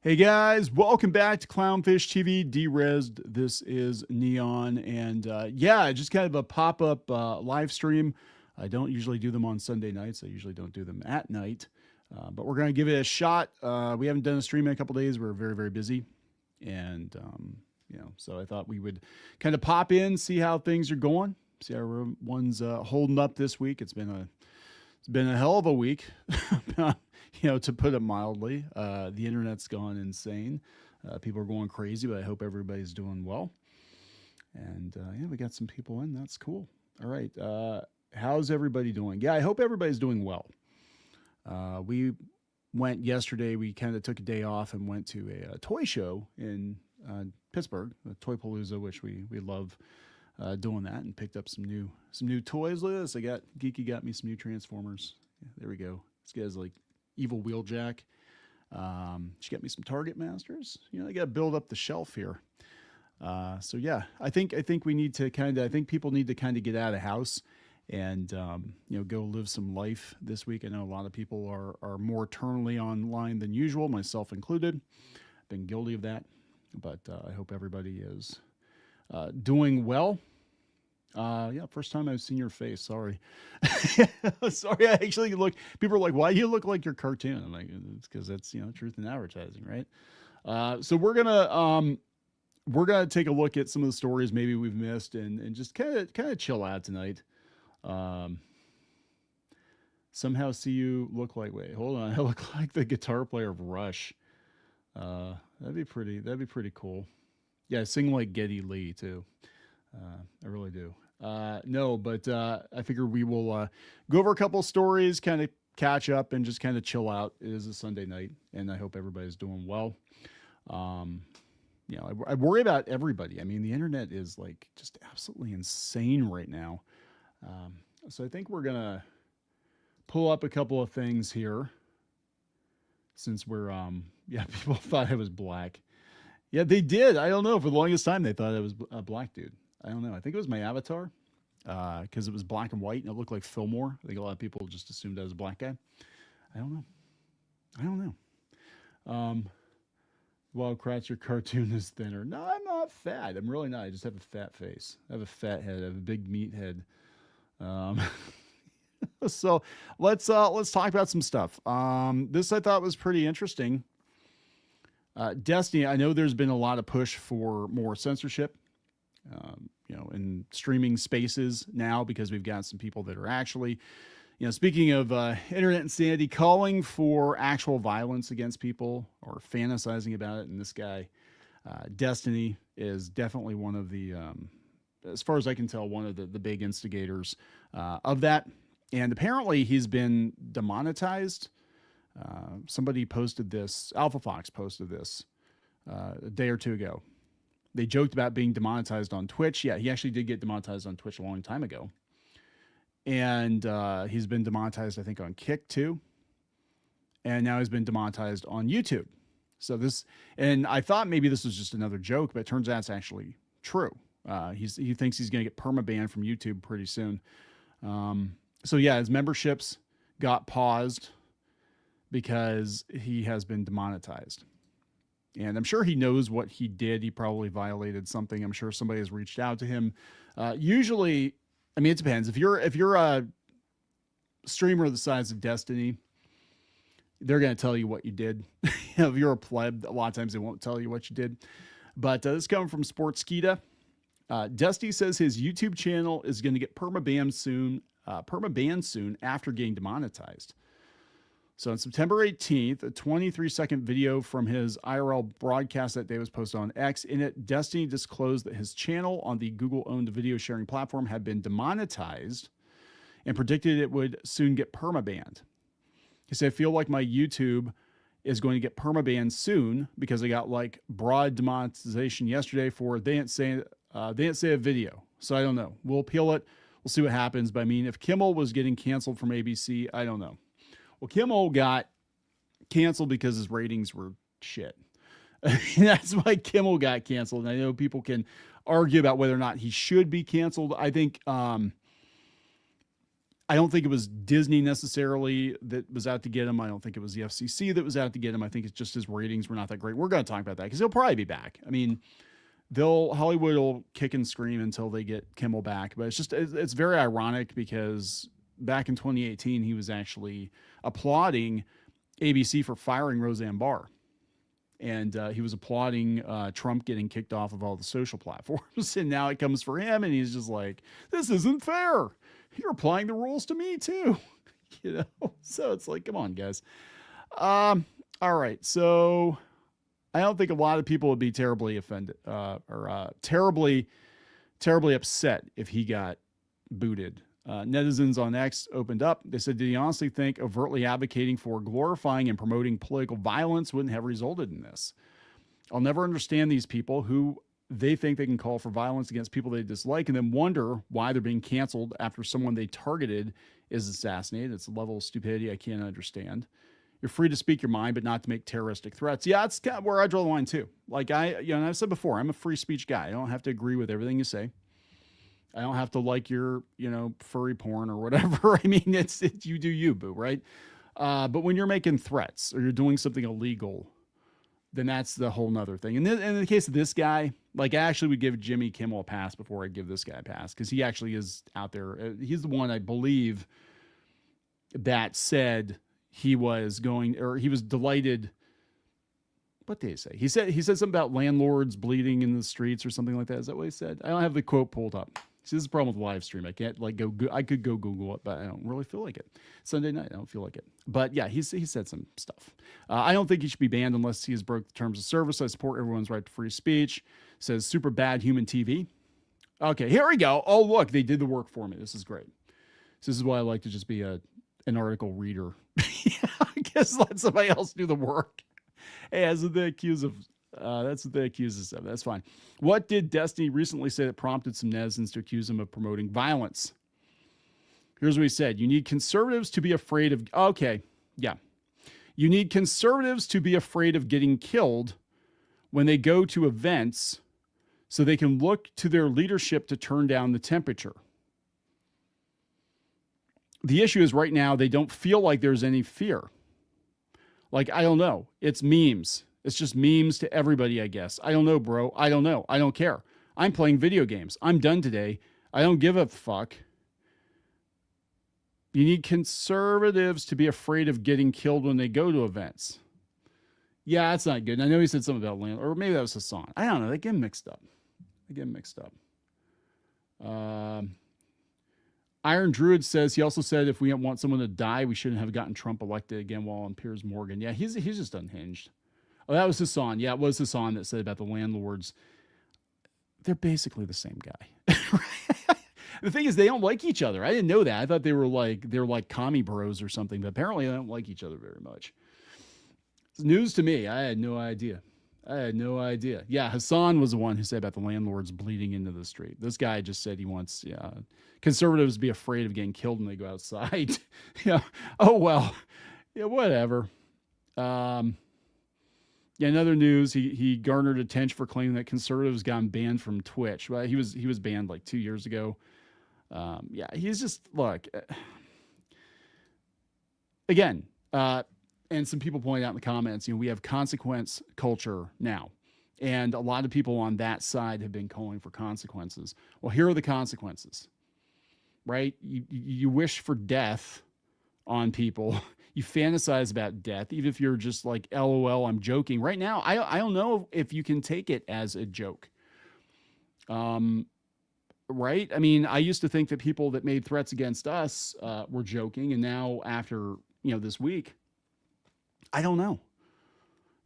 Hey guys, welcome back to Clownfish TV, DREZZED. This is Neon, and yeah, just kind of a pop-up live stream. I don't usually do them on Sunday nights. I usually don't do them at night, but we're going to give it a shot. We haven't done a stream in a couple days. We're very, very busy, and so I thought we would kind of pop in, see how things are going, see how everyone's holding up this week. It's been a hell of a week. To put it mildly. The internet's gone insane. People are going crazy, but I hope everybody's doing well. And yeah, we got some people in. That's cool. All right. How's everybody doing? Yeah, I hope everybody's doing well. We went yesterday. We kind of took a day off and went to a toy show in Pittsburgh, Toypalooza, which we love doing that, and picked up some new toys. Look at this. Geeky got me some new Transformers. Yeah, there we go. This guy's like Evil Wheeljack. She got me some Target Masters. I got to build up the shelf here. So yeah, I think we need to I think people need to kind of get out of the house and, go live some life this week. I know a lot of people are more eternally online than usual, myself included. I've been guilty of that, but I hope everybody is doing well. Yeah, first time I've seen your face. Sorry. Sorry, I actually people are like, why do you look like your cartoon? I'm like, it's because that's, truth in advertising, right? So we're gonna take a look at some of the stories maybe we've missed and just kind of chill out tonight. Somehow see you look like, wait, hold on. I look like the guitar player of Rush. That'd be pretty cool. Yeah, I sing like Geddy Lee too. I really do. No, but I figure we will go over a couple of stories, kind of catch up, and just kind of chill out. It is a Sunday night, and I hope everybody's doing well. I worry about everybody. I mean, the internet is like just absolutely insane right now. So I think we're gonna pull up a couple of things here, since we're people thought I was black. Yeah, they did. I don't know. For the longest time, they thought I was a black dude. I don't know. I think it was my avatar because it was black and white and it looked like Fillmore. I think a lot of people just assumed I was a black guy. I don't know. Well, Kratz, your cartoon is thinner. No, I'm not fat. I'm really not. I just have a fat face. I have a fat head. I have a big meat head. So let's talk about some stuff. This I thought was pretty interesting. Destiny, I know there's been a lot of push for more censorship. In streaming spaces now, because we've got some people that are actually, speaking of internet insanity, calling for actual violence against people or fantasizing about it. And this guy, Destiny, is definitely one of the, as far as I can tell, one of the big instigators of that. And apparently he's been demonetized. Somebody posted this, Alpha Fox posted this a day or two ago. They joked about being demonetized on Twitch. Yeah, he actually did get demonetized on Twitch a long time ago. And he's been demonetized, I think, on Kick too. And now he's been demonetized on YouTube. So and I thought maybe this was just another joke, but it turns out it's actually true. He thinks he's going to get permabanned from YouTube pretty soon. So yeah, his memberships got paused because he has been demonetized. And I'm sure he knows what he did. He probably violated something. I'm sure somebody has reached out to him. Usually, I mean, it depends. If you're a streamer the size of Destiny, they're going to tell you what you did. If you're a pleb, a lot of times they won't tell you what you did. But this is coming from Sportskeeda. Dusty says his YouTube channel is going to get permabanned soon after getting demonetized. So on September 18th, a 23-second video from his IRL broadcast that day was posted on X. In it, Destiny disclosed that his channel on the Google-owned video sharing platform had been demonetized and predicted it would soon get permabanned. He said, I feel like my YouTube is going to get permabanned soon because I got like broad demonetization yesterday for they didn't say a video. So I don't know. We'll appeal it. We'll see what happens. But I mean, if Kimmel was getting canceled from ABC, I don't know. Well, Kimmel got canceled because his ratings were shit. That's why Kimmel got canceled. And I know people can argue about whether or not he should be canceled. I think I don't think it was Disney necessarily that was out to get him. I don't think it was the FCC that was out to get him. I think it's just his ratings were not that great. We're going to talk about that because he'll probably be back. I mean, Hollywood will kick and scream until they get Kimmel back. But it's very ironic because back in 2018, he was actually applauding ABC for firing Roseanne Barr. And he was applauding Trump getting kicked off of all the social platforms. And now it comes for him. And he's just like, this isn't fair. You're applying the rules to me too. So it's like, come on, guys. All right. So I don't think a lot of people would be terribly offended or terribly upset if he got booted. Netizens on X opened up. They said, did he honestly think overtly advocating for, glorifying, and promoting political violence wouldn't have resulted in this? I'll never understand these people who they think they can call for violence against people they dislike and then wonder why they're being canceled after someone they targeted is assassinated. It's a level of stupidity I can't understand. You're free to speak your mind, but not to make terroristic threats. Yeah, it's kind of where I draw the line too. Like and I've said before, I'm a free speech guy. I don't have to agree with everything you say. I don't have to like your, furry porn or whatever. I mean, it's you do you, boo, right? But when you're making threats or you're doing something illegal, then that's the whole nother thing. And in the case of this guy, like I actually would give Jimmy Kimmel a pass before I give this guy a pass because he actually is out there. He's the one I believe that said he was delighted. What did he say? He said something about landlords bleeding in the streets or something like that. Is that what he said? I don't have the quote pulled up. See, this is the problem with live stream. I can't I could go Google it, but I don't really feel like it. Sunday night, I don't feel like it. But yeah, he said some stuff. I don't think he should be banned unless he has broke the terms of service. I support everyone's right to free speech. Says super bad human TV. Okay, here we go. Oh, look, they did the work for me. This is great. So this is why I like to just be an article reader. I guess let somebody else do the work. Hey, that's what they accuse us of. That's fine. What did Destiny recently say that prompted some netizens to accuse him of promoting violence? Here's what he said. You need conservatives to be afraid of... Okay, yeah. You need conservatives to be afraid of getting killed when they go to events so they can look to their leadership to turn down the temperature. The issue is right now they don't feel like there's any fear. Like, I don't know. It's memes. It's just memes to everybody, I guess. I don't know, bro. I don't know. I don't care. I'm playing video games. I'm done today. I don't give a fuck. You need conservatives to be afraid of getting killed when they go to events. Yeah, that's not good. And I know he said something about land, or maybe that was Hassan. I don't know. They get mixed up. Iron Druid says, he also said if we want someone to die, we shouldn't have gotten Trump elected again while on Piers Morgan. Yeah, he's just unhinged. Oh, that was Hassan. Yeah, it was Hassan that said about the landlords. They're basically the same guy. The thing is, they don't like each other. I didn't know that. I thought they're like commie bros or something, but apparently they don't like each other very much. It's news to me. I had no idea. Yeah, Hassan was the one who said about the landlords bleeding into the street. This guy just said he wants conservatives to be afraid of getting killed when they go outside. Yeah. Oh, well. Yeah, whatever. Yeah, another news, he garnered attention for claiming that conservatives got banned from Twitch. Well, he was banned like 2 years ago. Yeah, he's just, look. Again, and some people point out in the comments, we have consequence culture now. And a lot of people on that side have been calling for consequences. Well, here are the consequences, right? You wish for death on people. You fantasize about death, even if you're just like, LOL, I'm joking. Right now, I don't know if you can take it as a joke. Right? I mean, I used to think that people that made threats against us were joking. And now after, this week, I don't know.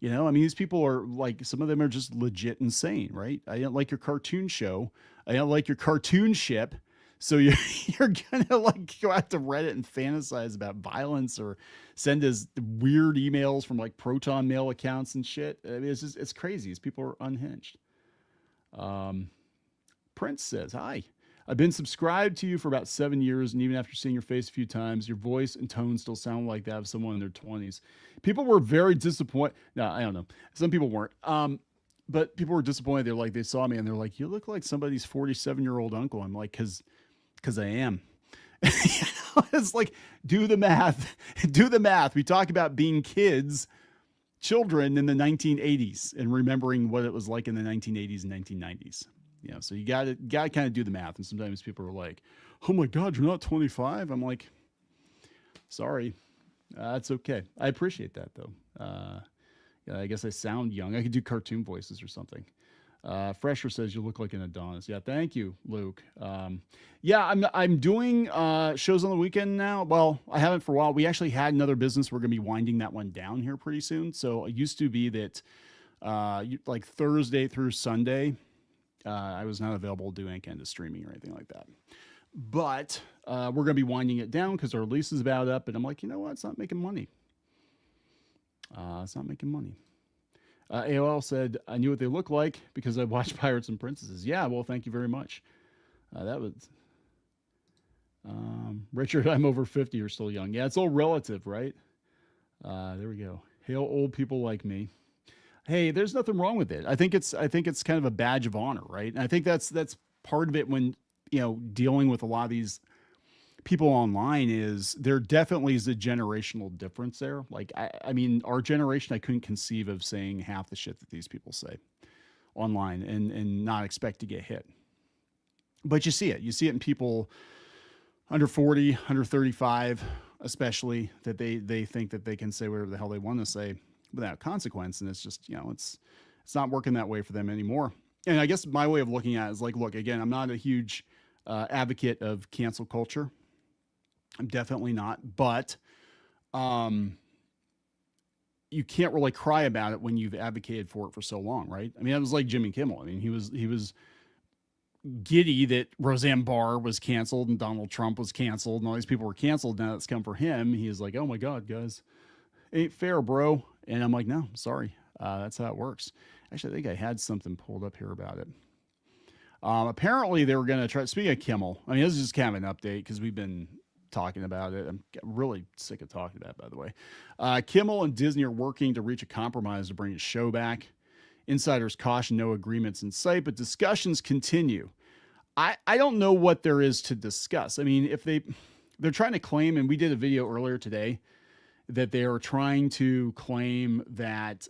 I mean, these people are like, some of them are just legit insane, right? I don't like your cartoon show. I don't like your cartoon ship. So you're going to like go out to Reddit and fantasize about violence or send us weird emails from like Proton Mail accounts and shit. I mean, it's crazy. These people are unhinged. Prince says, hi, I've been subscribed to you for about 7 years. And even after seeing your face a few times, your voice and tone still sound like that of someone in their 20s. People were very disappointed. No, I don't know. Some people weren't. But people were disappointed. They're like, they saw me and they're like, you look like somebody's 47-year-old uncle. I'm like, cause I am. It's like, do the math. Do the math. We talk about being children in the 1980s and remembering what it was like in the 1980s and 1990s. So you got to kind of do the math. And sometimes people are like, "Oh my God, you're not 25." I'm like, "Sorry, that's okay. I appreciate that though." I guess I sound young. I could do cartoon voices or something. Fresher says you look like an Adonis. Yeah, thank you, Luke. I'm doing shows on the weekend now. Well, I haven't for a while. We actually had another business. We're going to be winding that one down here pretty soon. So it used to be that like Thursday through Sunday, I was not available to do any kind of streaming or anything like that. But we're going to be winding it down because our lease is about up. And I'm like, you know what? It's not making money. It's not making money. AOL said, I knew what they look like because I watched Pirates and Princesses. Yeah, well, thank you very much. That was... Richard, I'm over 50. You're still young. Yeah, it's all relative, right? There we go. Hail old people like me. Hey, there's nothing wrong with it. I think it's kind of a badge of honor, right? And I think that's part of it when, dealing with a lot of these people online is there definitely is a generational difference there. Like, I mean, our generation, I couldn't conceive of saying half the shit that these people say online and not expect to get hit. But you see it in people under 40, under 35, especially, that they think that they can say whatever the hell they want to say without consequence. And it's just, it's not working that way for them anymore. And I guess my way of looking at it is like, look, again, I'm not a huge advocate of cancel culture. I'm definitely not, but you can't really cry about it when you've advocated for it for so long, right? I mean, that was like Jimmy Kimmel. I mean, he was giddy that Roseanne Barr was canceled and Donald Trump was canceled and all these people were canceled. Now it's come for him. He is like, oh my God, guys, ain't fair, bro. And I'm like, no, sorry. That's how it works. Actually, I think I had something pulled up here about it. Apparently they were going to try, speaking of Kimmel, I mean, this is just kind of an update because we've been talking about it. I'm really sick of talking about it, by the way. Kimmel and Disney are working to reach a compromise to bring his show back. Insiders caution no agreements in sight, but discussions continue. I don't know what there is to discuss. I mean, if they're trying to claim, and we did a video earlier today, that they are trying to claim that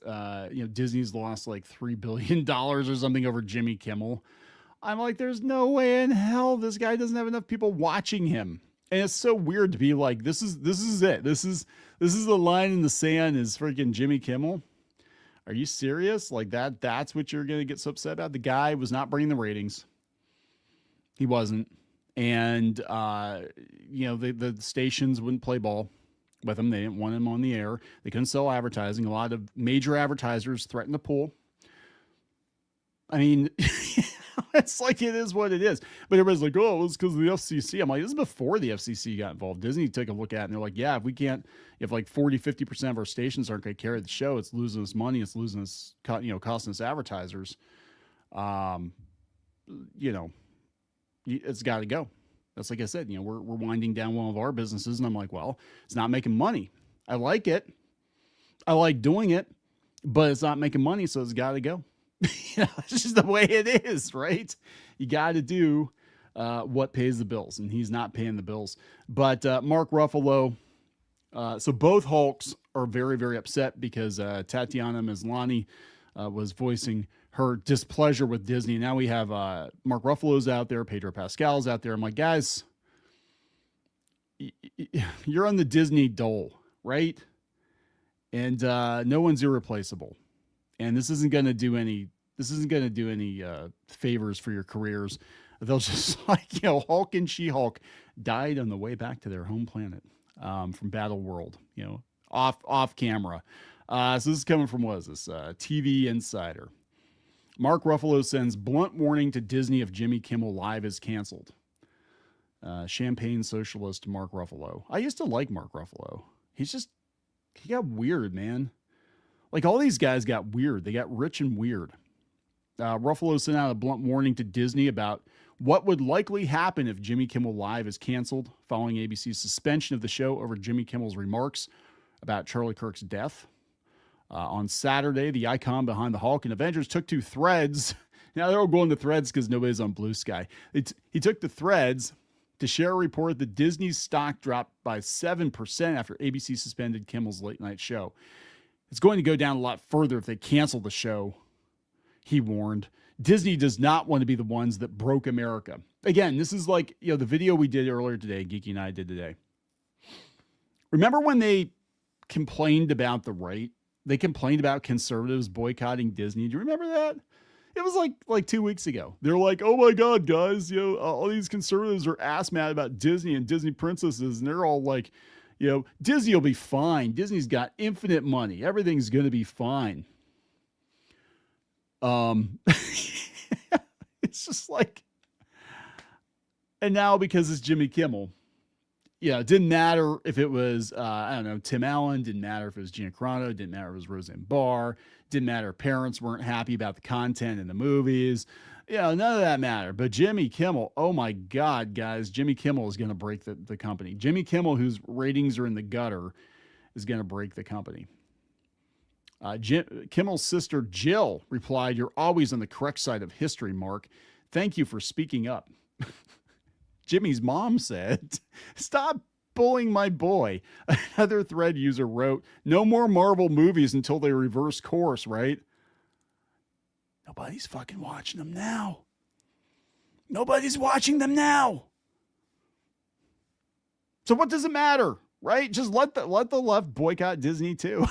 Disney's lost like $3 billion or something over Jimmy Kimmel. I'm like, there's no way in hell this guy doesn't have enough people watching him. And it's so weird to be like, this is it. This is the line in the sand is freaking Jimmy Kimmel. Are you serious? Like that's what you're going to get so upset about? The guy was not bringing the ratings. He wasn't. And, the stations wouldn't play ball with him. They didn't want him on the air. They couldn't sell advertising. A lot of major advertisers threatened to pull. I mean, it's like, it is what it is. But everybody's like, oh, it was because of the FCC. I'm like, this is before the FCC got involved. Disney took a look at it and they're like, yeah, if like 40, 50% of our stations aren't going to carry the show, it's losing us money. It's losing us, costing us advertisers. It's got to go. That's like I said, we're winding down one of our businesses and I'm like, well, it's not making money. I like it. I like doing it, but it's not making money. So it's got to go. It's just the way it is, right? You got to do what pays the bills, and he's not paying the bills. But Mark Ruffalo, so both Hulks are very, very upset because Tatiana Maslany was voicing her displeasure with Disney. Now we have Mark Ruffalo's out there, Pedro Pascal's out there. I'm like, guys, you're on the Disney dole, right? And no one's irreplaceable. And this isn't going to do any favors for your careers. They'll just Hulk and She-Hulk died on the way back to their home planet from Battle World, off camera. So this is coming from, what is this? TV Insider. Mark Ruffalo sends blunt warning to Disney if Jimmy Kimmel Live is canceled. Champagne socialist Mark Ruffalo. I used to like Mark Ruffalo. He got weird, man. Like, all these guys got weird. They got rich and weird. Ruffalo sent out a blunt warning to Disney about what would likely happen if Jimmy Kimmel Live is canceled following ABC's suspension of the show over Jimmy Kimmel's remarks about Charlie Kirk's death. On Saturday, the icon behind the Hulk and Avengers took to Threads. Now, they're all going to Threads because nobody's on Blue Sky. He took to Threads to share a report that Disney's stock dropped by 7% after ABC suspended Kimmel's late night show. It's going to go down a lot further if they cancel the show, he warned. Disney does not want to be the ones that broke America. Again, this is like, the video we did earlier today, Geeky and I did today. Remember when they complained about the right? They complained about conservatives boycotting Disney. Do you remember that? It was like 2 weeks ago. They're like, oh my God, guys, all these conservatives are ass mad about Disney and Disney princesses. And they're all like, Disney will be fine. Disney's got infinite money. Everything's going to be fine. It's just like, and now because it's Jimmy Kimmel, it didn't matter if it was, Tim Allen, didn't matter if it was Gina Carano, didn't matter if it was Roseanne Barr, didn't matter if parents weren't happy about the content in the movies. None of that mattered. But Jimmy Kimmel, oh my God, guys, Jimmy Kimmel is going to break the company. Jimmy Kimmel, whose ratings are in the gutter, is going to break the company. Kimmel's sister Jill replied, "You're always on the correct side of history, Mark. Thank you for speaking up." Jimmy's mom said, "Stop bullying my boy." Another thread user wrote, "No more Marvel movies until they reverse course, right?" Nobody's fucking watching them now. Nobody's watching them now. So what does it matter, right? Just let the left boycott Disney too.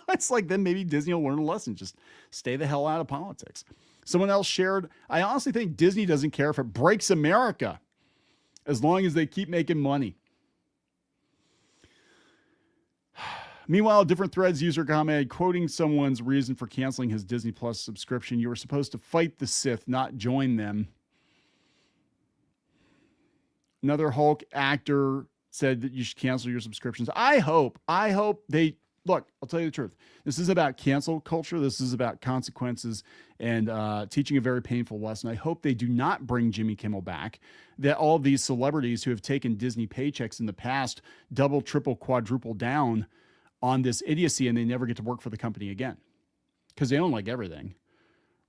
It's like, then maybe Disney will learn a lesson. Just stay the hell out of politics. Someone else shared, "I honestly think Disney doesn't care if it breaks America, as long as they keep making money." Meanwhile, different threads user commented, quoting someone's reason for canceling his Disney Plus subscription: "You were supposed to fight the Sith, not join them." Another Hulk actor said that you should cancel your subscriptions. I hope they, look, I'll tell you the truth. This is about cancel culture. This is about consequences and teaching a very painful lesson. I hope they do not bring Jimmy Kimmel back, that all of these celebrities who have taken Disney paychecks in the past double, triple, quadruple down on this idiocy, and they never get to work for the company again because they own like everything,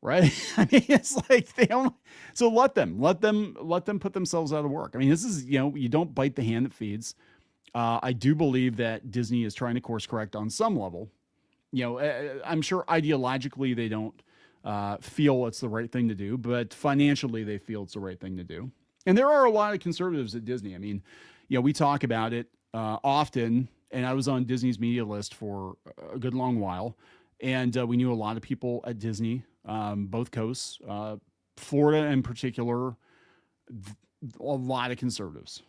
right? I mean, it's like they own. So let them put themselves out of work. I mean, this is, you don't bite the hand that feeds. I do believe that Disney is trying to course correct on some level. I'm sure ideologically they don't feel it's the right thing to do, but financially they feel it's the right thing to do. And there are a lot of conservatives at Disney. I mean, we talk about it often, and I was on Disney's media list for a good long while, and we knew a lot of people at Disney, both coasts, Florida in particular, a lot of conservatives,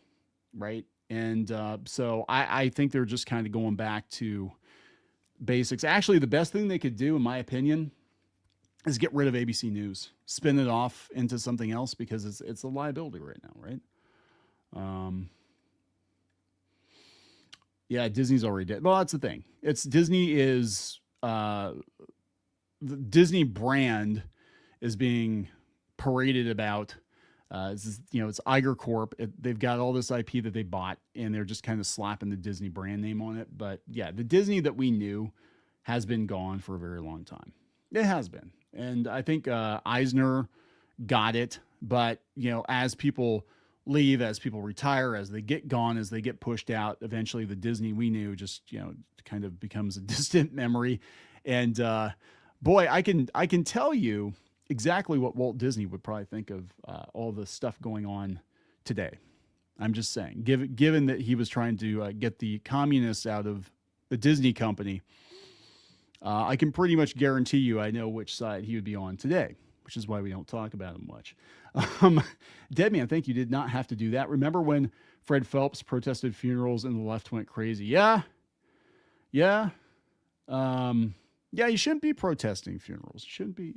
right? And so I think they're just kind of going back to basics. Actually, the best thing they could do, in my opinion, is get rid of ABC News, spin it off into something else, because it's a liability right now, right? Yeah, Disney's already dead. Well, that's the thing. Disney is the Disney brand is being paraded about. It's Iger Corp. They've got all this IP that they bought, and they're just kind of slapping the Disney brand name on it. But yeah, the Disney that we knew has been gone for a very long time. It has been. And I think Eisner got it. But, as people leave, as people retire, as they get gone, as they get pushed out, eventually the Disney we knew just, kind of becomes a distant memory. And boy, I can tell you exactly what Walt Disney would probably think of all the stuff going on today. I'm just saying, given that he was trying to get the communists out of the Disney company, I can pretty much guarantee you I know which side he would be on today, which is why we don't talk about him much. Deadman, thank you. Did not have to do that. Remember when Fred Phelps protested funerals and the left went crazy? Yeah. Yeah, you shouldn't be protesting funerals. You shouldn't be,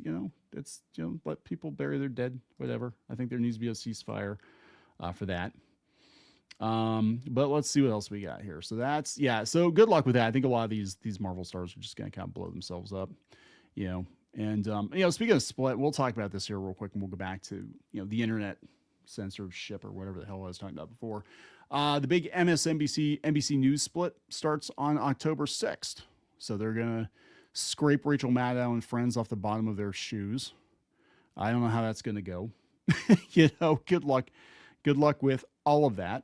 it's, let people bury their dead, whatever. I think there needs to be a ceasefire for that. But let's see what else we got here. So so good luck with that. I think a lot of these Marvel stars are just going to kind of blow themselves up, and, speaking of split, we'll talk about this here real quick, and we'll go back to, the internet censorship or whatever the hell I was talking about before. The big MSNBC, NBC News split starts on October 6th. So they're going to scrape Rachel Maddow and friends off the bottom of their shoes. I don't know how that's going to go. Good luck good luck with all of that.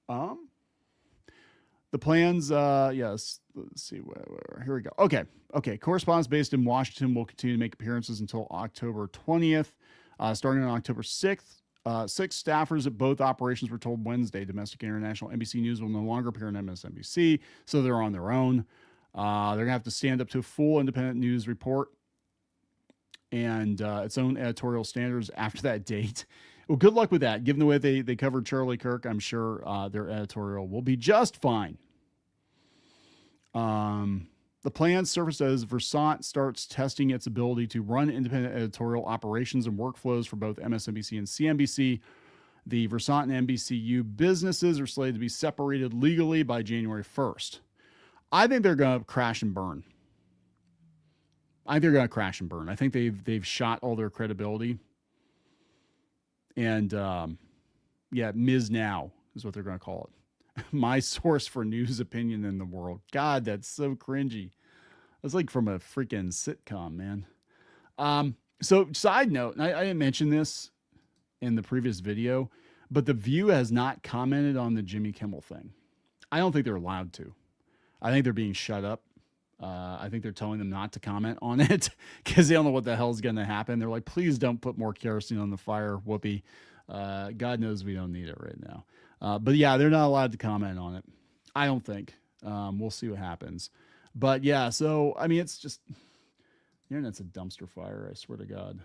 The plans, yes, let's see, here we go. Okay. Correspondents based in Washington will continue to make appearances until October 20th. Starting on October 6th, 6 staffers at both operations were told Wednesday domestic and international NBC News will no longer appear on MSNBC, so they're on their own. They're going to have to stand up to a full independent news report and its own editorial standards after that date. Well, good luck with that. Given the way they covered Charlie Kirk, I'm sure their editorial will be just fine. The plan surfaced as Versant starts testing its ability to run independent editorial operations and workflows for both MSNBC and CNBC. The Versant and NBCU businesses are slated to be separated legally by January 1st. I think they're going to crash and burn. I think they've shot all their credibility. And Ms. Now is what they're going to call it. My source for news opinion in the world. God, that's so cringy. That's like from a freaking sitcom, man. So side note, and I didn't mention this in the previous video, but The View has not commented on the Jimmy Kimmel thing. I don't think they're allowed to. I think they're being shut up. I think they're telling them not to comment on it because they don't know what the hell is going to happen. They're like, please don't put more kerosene on the fire. Whoopee. God knows we don't need it right now. But yeah, they're not allowed to comment on it. I don't think. We'll see what happens. But yeah, so, I mean, it's just, the internet's a dumpster fire. I swear to God.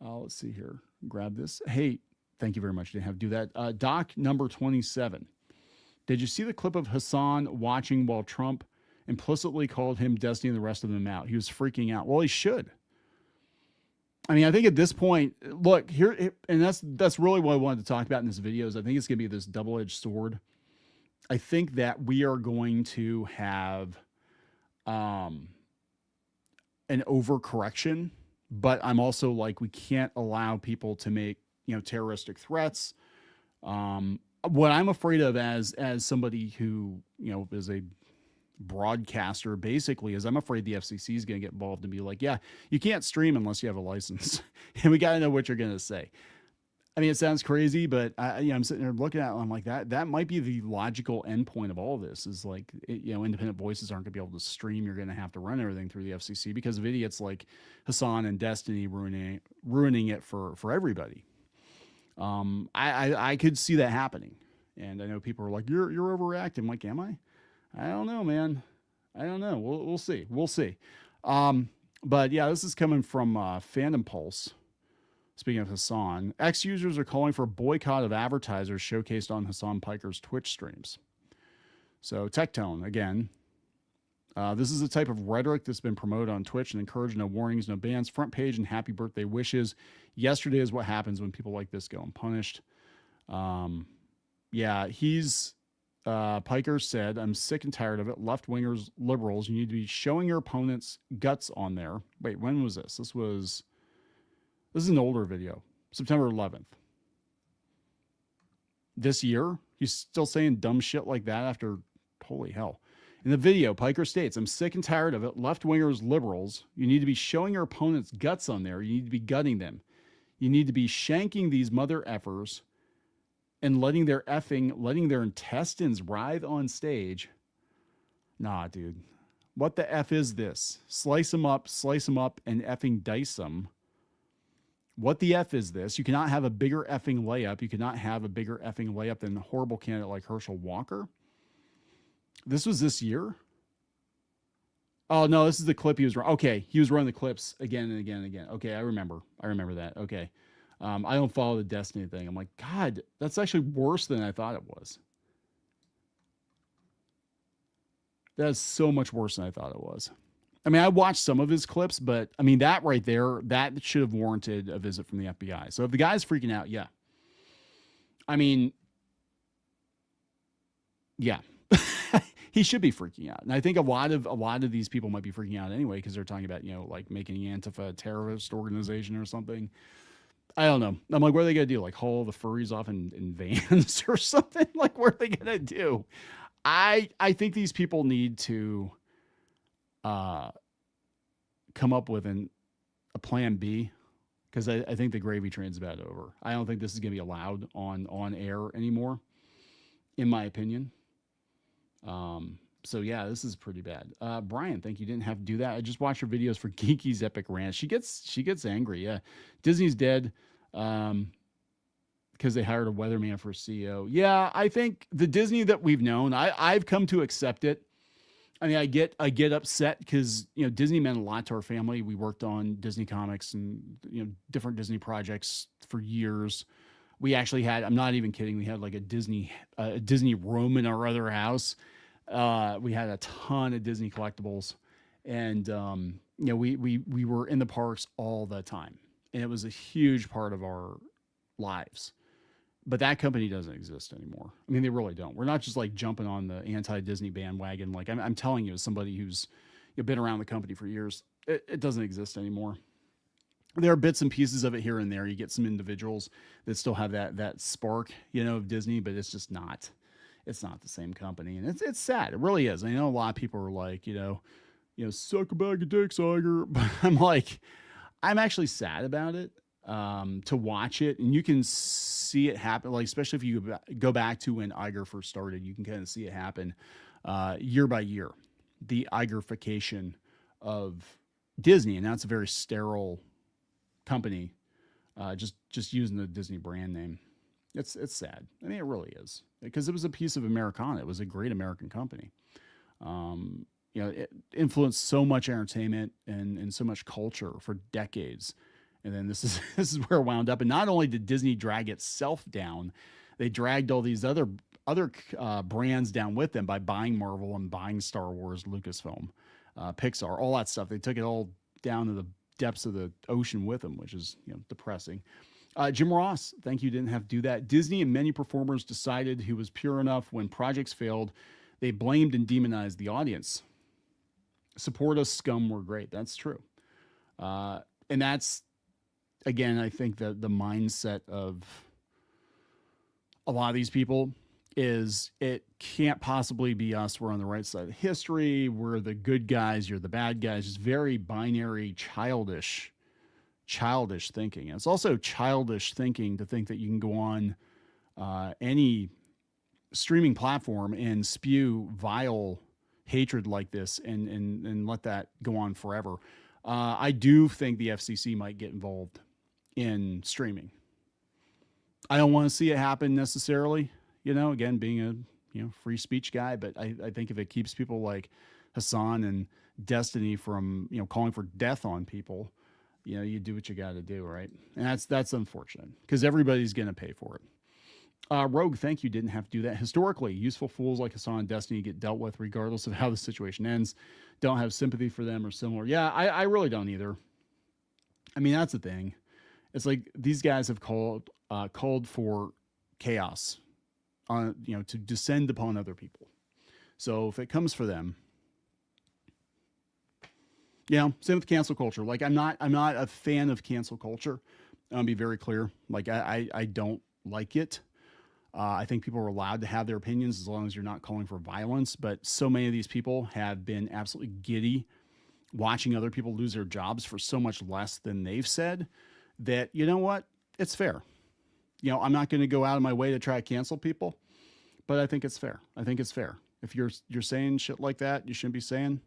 Let's see here. Grab this. Hey, thank you very much. Didn't have to do that. Doc number 27. Did you see the clip of Hassan watching while Trump implicitly called him Destiny and the rest of them out? He was freaking out. Well, he should. I mean, I think at this point, look here, and that's really what I wanted to talk about in this video is I think it's going to be this double-edged sword. I think that we are going to have an overcorrection, but I'm also like, we can't allow people to make, terroristic threats. What I'm afraid of as somebody who, is a broadcaster basically is I'm afraid the FCC is going to get involved and be like, yeah, you can't stream unless you have a license. And we got to know what you're going to say. I mean, it sounds crazy, but I'm sitting there looking at it. I'm like, that might be the logical endpoint of all of this is like, independent voices aren't going to be able to stream. You're going to have to run everything through the FCC because of idiots like Hassan and Destiny ruining it for everybody. I could see that happening. And I know people are like, you're overreacting. I'm like, am I? I don't know, man. I don't know. We'll see. We'll see. But yeah, this is coming from Fandom Pulse. Speaking of Hassan, ex-users are calling for a boycott of advertisers showcased on Hassan Piker's Twitch streams. So Tectone, again, this is the type of rhetoric that's been promoted on Twitch and encouraged no warnings, no bans, front page, and happy birthday wishes. Yesterday is what happens when people like this go unpunished. Piker said, I'm sick and tired of it. Left-wingers, liberals, you need to be showing your opponents guts on there. Wait, when was this? This is an older video, September 11th. This year, he's still saying dumb shit like that after, holy hell. In the video, Piker states, I'm sick and tired of it. Left-wingers, liberals, you need to be showing your opponents guts on there. You need to be gutting them. You need to be shanking these mother effers and letting their intestines writhe on stage. Nah, dude. What the F is this? Slice them up, and effing dice them. What the F is this? You cannot have a bigger effing layup. You cannot have a bigger effing layup than a horrible candidate like Herschel Walker. This was this year? Oh, no, this is the clip he was running. Okay, he was running the clips again and again and again. Okay, I remember that. Okay. I don't follow the Destiny thing. I'm like, God, that's actually worse than I thought it was. That's so much worse than I thought it was. I mean, I watched some of his clips, but I mean, that right there, that should have warranted a visit from the FBI. So if the guy's freaking out, yeah. I mean, yeah. He should be freaking out. And I think a lot of these people might be freaking out anyway because they're talking about, like making Antifa a terrorist organization or something. I don't know. I'm like, what are they going to do? Like haul the furries off in vans or something? Like, what are they going to do? I think these people need to come up with a plan B because I think the gravy train's about over. I don't think this is going to be allowed on air anymore, in my opinion. So yeah, this is pretty bad. Brian, thank you. Didn't have to do that. I just watched her videos for Geeky's epic rant. She gets angry. Yeah, Disney's dead. Because they hired a weatherman for CEO. Yeah, I think the Disney that we've known, I've come to accept it. I mean, I get upset because, you know, Disney meant a lot to our family. We worked on Disney comics and, you know, different Disney projects for years. We actually had, I'm not even kidding, we had like a Disney room in our other house. We had a ton of Disney collectibles, and you know, we were in the parks all the time, and it was a huge part of our lives. But that company doesn't exist anymore. I mean, they really don't. We're not just like jumping on the anti-Disney bandwagon. Like I'm telling you, as somebody who's, you know, been around the company for years, it doesn't exist anymore. There are bits and pieces of it here and there. You get some individuals that still have that spark, you know, of Disney, but it's just not. It's not the same company, and it's sad. It really is. I know a lot of people are like, you know, suck a bag of dicks, Iger. But I'm like, I'm actually sad about it. To watch it, and you can see it happen, like especially if you go back to when Iger first started, you can kind of see it happen year by year, the Igerification of Disney. And that's a very sterile company, just using the Disney brand name. It's sad. I mean, it really is, because it was a piece of Americana. It was a great American company. You know, it influenced so much entertainment and so much culture for decades. And then this is where it wound up. And not only did Disney drag itself down, they dragged all these other brands down with them by buying Marvel and buying Star Wars, Lucasfilm, Pixar, all that stuff. They took it all down to the depths of the ocean with them, which is, you know, depressing. Jim Ross, thank you. Didn't have to do that. Disney and many performers decided he was pure enough. When projects failed, they blamed and demonized the audience. Support us, scum, we're great. That's true. And that's, again, I think that the mindset of a lot of these people is, it can't possibly be us. We're on the right side of history. We're the good guys. You're the bad guys. It's very binary, childish thinking. And it's also childish thinking to think that you can go on any streaming platform and spew vile hatred like this and let that go on forever. I do think the FCC might get involved in streaming. I don't want to see it happen necessarily, you know, again, being a, you know, free speech guy, but I think if it keeps people like Hassan and Destiny from, you know, calling for death on people, you know, you do what you got to do, right? And that's unfortunate, because everybody's going to pay for it. Rogue, thank you. Didn't have to do that. Historically, useful fools like Hassan and Destiny get dealt with regardless of how the situation ends. Don't have sympathy for them or similar. Yeah, I really don't either. I mean, that's the thing. It's like these guys have called for chaos, you know, to descend upon other people. So if it comes for them, you know, same with cancel culture. Like I'm not a fan of cancel culture. I'll be very clear. Like I don't like it. I think people are allowed to have their opinions as long as you're not calling for violence. But so many of these people have been absolutely giddy watching other people lose their jobs for so much less than they've said, that, you know what, it's fair. You know, I'm not going to go out of my way to try to cancel people, but I think it's fair. I think it's fair. If you're saying shit like that, you shouldn't be saying.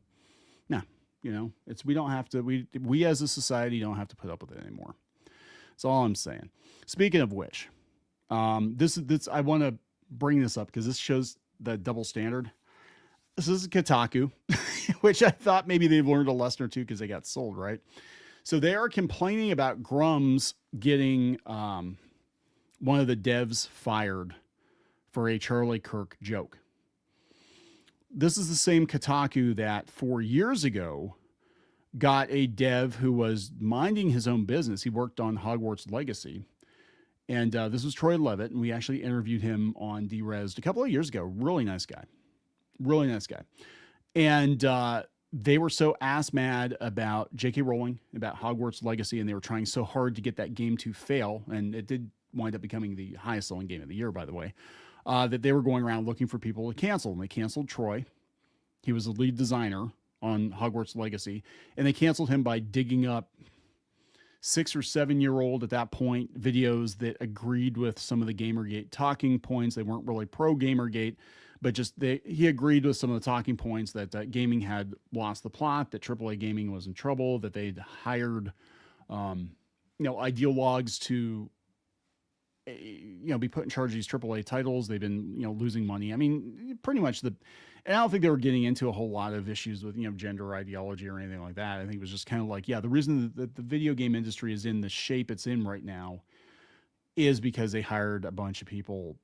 Nah, you know, we don't have to. We as a society don't have to put up with it anymore. That's all I'm saying. Speaking of which, this I want to bring this up because this shows the double standard. This is Kotaku, which I thought maybe they've learned a lesson or two because they got sold, right? So they are complaining about Grum's getting one of the devs fired for a Charlie Kirk joke. This is the same Kotaku that 4 years ago got a dev who was minding his own business. He worked on Hogwarts Legacy. And this was Troy Levitt, and we actually interviewed him on DREZZED a couple of years ago. Really nice guy. Really nice guy. And they were so ass mad about J.K. Rowling, about Hogwarts Legacy, and they were trying so hard to get that game to fail, and it did wind up becoming the highest selling game of the year, by the way, that they were going around looking for people to cancel. And they canceled Troy. He was the lead designer on Hogwarts Legacy, and they canceled him by digging up 6 or 7 year old at that point videos that agreed with some of the Gamergate talking points. They weren't really pro Gamergate, but just he agreed with some of the talking points that gaming had lost the plot, that AAA gaming was in trouble, that they'd hired, ideologues to, be put in charge of these AAA titles. They've been, losing money. I mean, pretty much and I don't think they were getting into a whole lot of issues with, gender ideology or anything like that. I think it was just kind of like, the reason that the video game industry is in the shape it's in right now is because they hired a bunch of people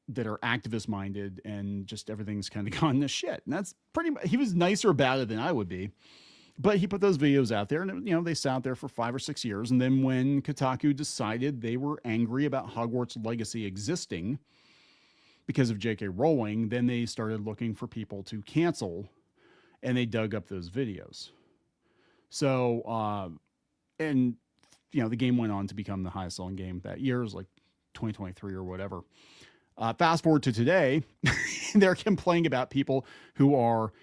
that are activist minded, and just everything's kind of gone to shit. And that's pretty much, he was nicer about it than I would be, but he put those videos out there, and, they sat there for 5 or 6 years. And then when Kotaku decided they were angry about Hogwarts Legacy existing because of J.K. Rowling, then they started looking for people to cancel, and they dug up those videos. So, the game went on to become the highest selling game that year. It was like 2023 or whatever. Fast forward to today, they're complaining about people who are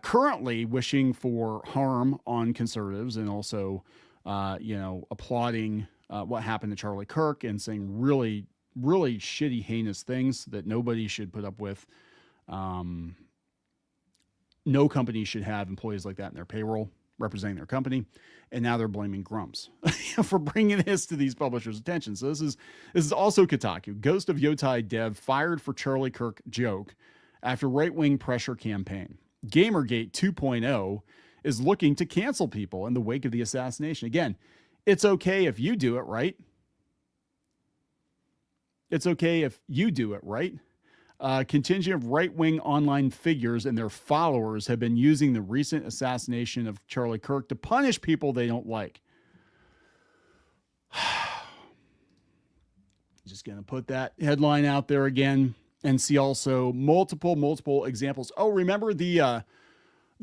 currently wishing for harm on conservatives, and also, applauding what happened to Charlie Kirk, and saying really, really shitty, heinous things that nobody should put up with. No company should have employees like that in their payroll representing their company. And now they're blaming Grumps for bringing this to these publishers' attention. So this is also Kotaku. Ghost of Yotai dev fired for Charlie Kirk joke after right-wing pressure campaign. Gamergate 2.0 is looking to cancel people in the wake of the assassination. Again, it's okay if you do it, right? It's okay if you do it, right? Contingent of right-wing online figures and their followers have been using the recent assassination of Charlie Kirk to punish people they don't like. Just going to put that headline out there again, and see also multiple examples. Oh, remember the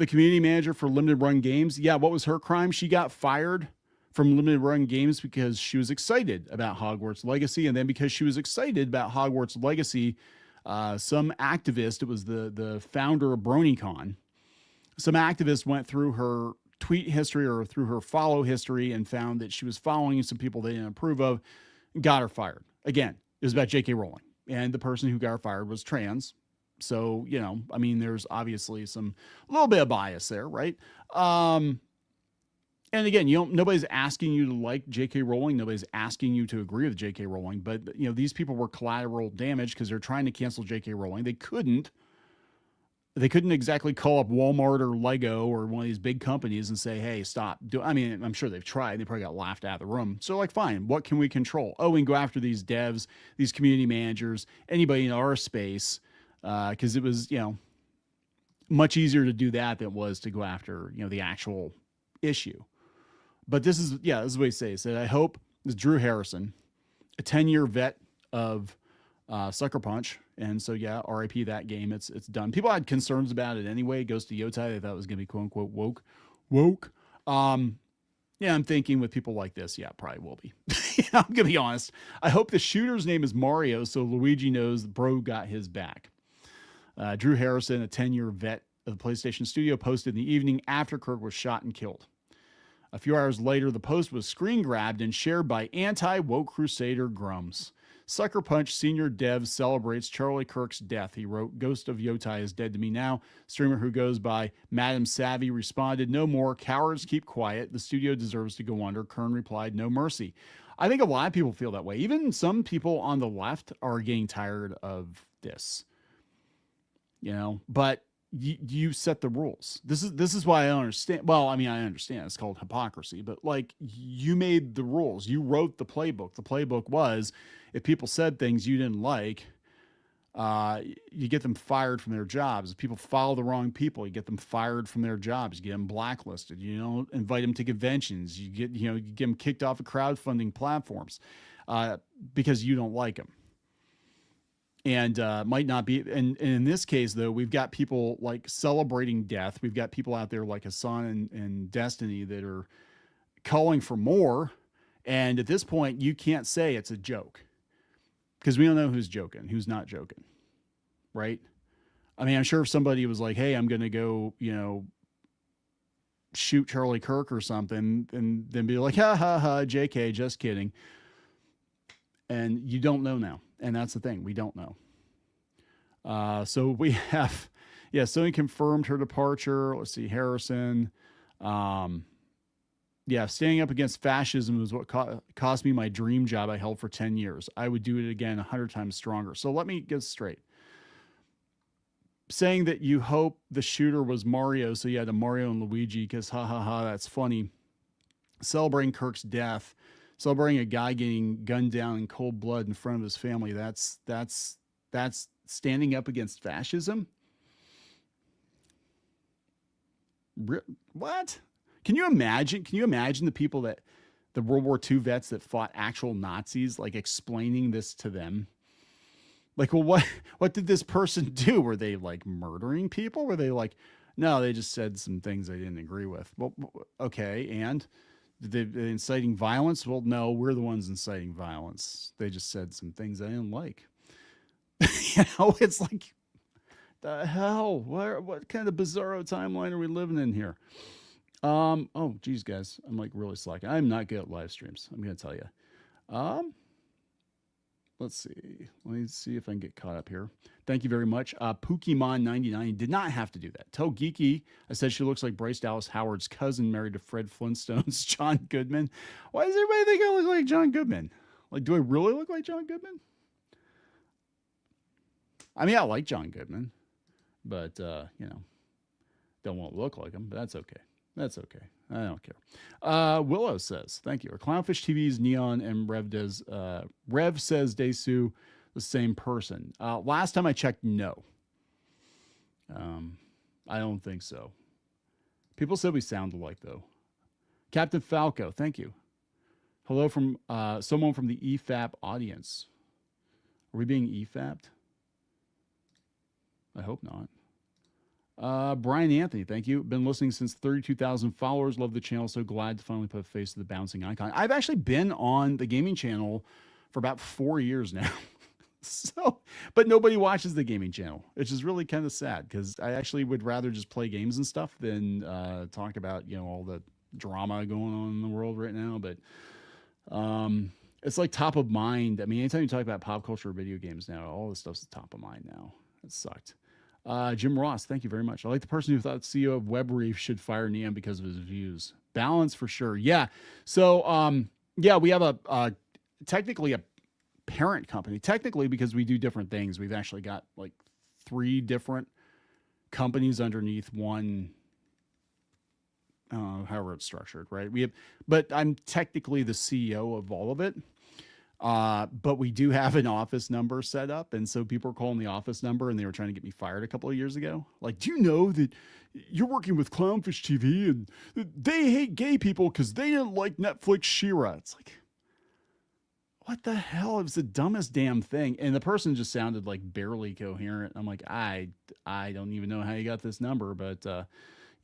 community manager for Limited Run Games? Yeah, what was her crime? She got fired from Limited Run Games because she was excited about Hogwarts Legacy. And then because she was excited about Hogwarts Legacy, some activist, it was the founder of BronyCon, some activist went through her tweet history or through her follow history and found that she was following some people they didn't approve of, got her fired. Again, it was about J.K. Rowling, and the person who got her fired was trans. So, there's obviously a little bit of bias there, right? And again, nobody's asking you to like J.K. Rowling. Nobody's asking you to agree with J.K. Rowling. But, these people were collateral damage because they're trying to cancel J.K. Rowling. They couldn't exactly call up Walmart or Lego or one of these big companies and say, hey, stop. I'm sure they've tried. They probably got laughed out of the room. So, like, fine, what can we control? Oh, we can go after these devs, these community managers, anybody in our space, because it was, much easier to do that than it was to go after, the actual issue. But this is what he says. I hope this Drew Harrison, a 10-year vet of Sucker Punch. And so, RIP that game. It's done. People had concerns about it anyway. Ghost of Yotai, they thought it was going to be quote unquote woke. I'm thinking with people like this, probably will be. I'm going to be honest. I hope the shooter's name is Mario, so Luigi knows the bro got his back. Drew Harrison, a 10-year vet of the PlayStation Studio, posted in the evening after Kirk was shot and killed. A few hours later, the post was screen grabbed and shared by anti-woke crusader Grums. Sucker Punch senior dev celebrates Charlie Kirk's death. He wrote, Ghost of Yotai is dead to me now. Streamer who goes by Madam Savvy responded, no more. Cowards keep quiet. The studio deserves to go under. Kern replied, no mercy. I think a lot of people feel that way. Even some people on the left are getting tired of this. But you set the rules. This is why I don't understand. Well, I understand it's called hypocrisy, but like, you made the rules. You wrote the playbook. The playbook was, if people said things you didn't like, you get them fired from their jobs. If people follow the wrong people, you get them fired from their jobs. You get them blacklisted. You don't invite them to conventions. You get them kicked off of crowdfunding platforms because you don't like them. And might not be. And in this case, though, we've got people like celebrating death. We've got people out there like Hassan and Destiny that are calling for more. And at this point, you can't say it's a joke because we don't know who's joking, who's not joking, right? I'm sure if somebody was like, hey, I'm going to go, shoot Charlie Kirk or something and then be like, ha ha ha, JK, just kidding. And you don't know now. And that's the thing. We don't know. So we have, Sony confirmed her departure. Let's see, Harrison. Standing up against fascism was what cost me my dream job I held for 10 years. I would do it again 100 times stronger. So let me get straight. Saying that you hope the shooter was Mario, so you had a Mario and Luigi because ha ha ha, that's funny. Celebrating Kirk's death, celebrating a guy getting gunned down in cold blood in front of his family. That's standing up against fascism. What? Can you imagine the people the World War II vets that fought actual Nazis, like explaining this to them? Like, well, what did this person do? Were they like murdering people? Were they like, no, they just said some things I didn't agree with. Well, okay. And did they inciting violence? Well, no, we're the ones inciting violence. They just said some things I didn't like. It's like, the hell, what kind of bizarro timeline are we living in here? Oh geez, guys, I'm like really slacking. I'm not good at live streams. I'm going to tell you. Let's see. Let me see if I can get caught up here. Thank you very much. Pokemon99 did not have to do that. Tell Geeky, I said she looks like Bryce Dallas Howard's cousin married to Fred Flintstone's John Goodman. Why does everybody think I look like John Goodman? Like, do I really look like John Goodman? I mean, I like John Goodman, but, don't want to look like him, but that's okay. That's okay. I don't care. Willow says, thank you. Are Clownfish TV's Neon and Rev says Desu the same person? Last time I checked, no. I don't think so. People said we sound alike, though. Captain Falco, thank you. Hello from someone from the EFAP audience. Are we being EFAP'd? I hope not. Brian Anthony, thank you. Been listening since 32,000 followers. Love the channel. So glad to finally put a face to the bouncing icon. I've actually been on the gaming channel for about 4 years now. But nobody watches the gaming channel, which is really kind of sad because I actually would rather just play games and stuff than talk about, all the drama going on in the world right now. But it's like top of mind. I mean, anytime you talk about pop culture or video games now, all this stuff's top of mind now. It sucked. Jim Ross, thank you very much. I like the person who thought CEO of WebReef should fire Neon because of his views. Balance for sure. Yeah. So, we have a technically a parent company. Technically, because we do different things, we've actually got like 3 different companies underneath one. However it's structured, right? But I'm technically the CEO of all of it. But we do have an office number set up. And so people are calling the office number and they were trying to get me fired a couple of years ago. Like, do you know that you're working with Clownfish TV and they hate gay people because they didn't like Netflix She-Ra? It's like, what the hell? It was the dumbest damn thing. And the person just sounded like barely coherent. I'm like, I don't even know how you got this number, but,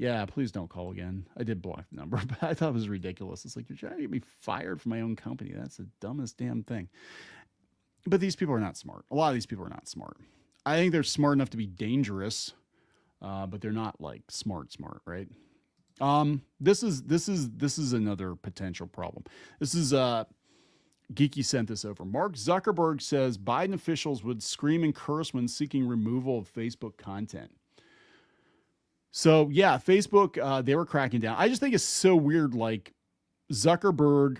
yeah, please don't call again. I did block the number, but I thought it was ridiculous. It's like, you're trying to get me fired from my own company. That's the dumbest damn thing. But these people are not smart. A lot of these people are not smart. I think they're smart enough to be dangerous, but they're not like smart, right? This is another potential problem. This is Geeky sent this over. Mark Zuckerberg says Biden officials would scream and curse when seeking removal of Facebook content. So yeah, Facebook, they were cracking down. I just think it's so weird. Like Zuckerberg,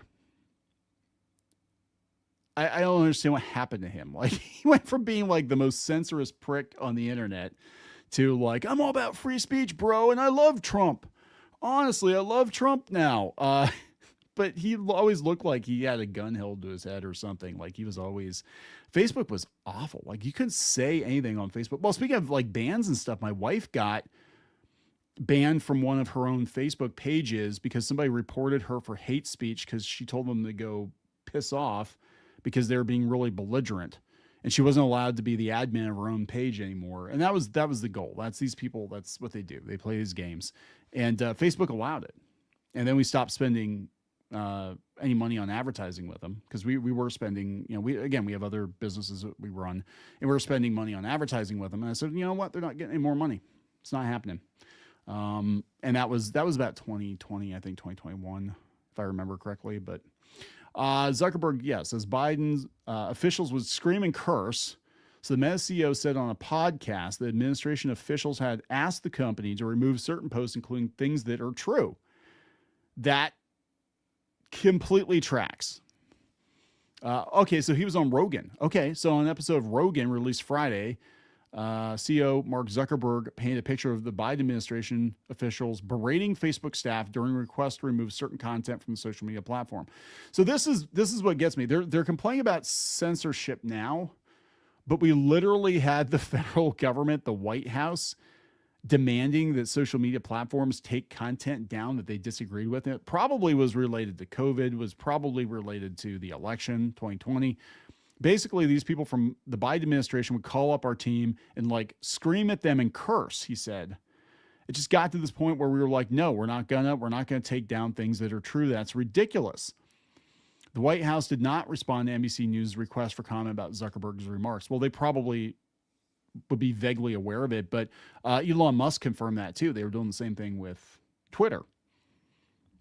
I don't understand what happened to him. Like he went from being like the most censorious prick on the internet to like, I'm all about free speech, bro. And I love Trump. Honestly, I love Trump now. But he always looked like he had a gun held to his head or something. Like he was always, Facebook was awful. Like you couldn't say anything on Facebook. Well, speaking of like bans and stuff, my wife got banned from one of her own Facebook pages because somebody reported her for hate speech because she told them to go piss off because they were being really belligerent. And she wasn't allowed to be the admin of her own page anymore. And that was the goal. That's these people. That's what they do. They play these games. And Facebook allowed it. And then we stopped spending any money on advertising with them because we were spending, we have other businesses that we run and we were spending money on advertising with them. And I said, you know what? They're not getting any more money. It's not happening. And that was about 2020, I think 2021, if I remember correctly. But Zuckerberg, says Biden's officials would scream and curse. So the Meta CEO said on a podcast that administration officials had asked the company to remove certain posts, including things that are true. That completely tracks. Okay, so he was on Rogan. Okay, so on an episode of Rogan released Friday, CEO Mark Zuckerberg painted a picture of the Biden administration officials berating Facebook staff during a request to remove certain content from the social media platform. So this is what gets me. They're complaining about censorship now, but we literally had the federal government, the White House, demanding that social media platforms take content down that they disagreed with. It probably was related to COVID, was probably related to the election 2020. Basically, these people from the Biden administration would call up our team and like scream at them and curse, he said. It just got to this point where we were like, no, we're not gonna take down things that are true. That's ridiculous. The White House did not respond to NBC News' request for comment about Zuckerberg's remarks. Well, they probably would be vaguely aware of it, but Elon Musk confirmed that too. They were doing the same thing with Twitter.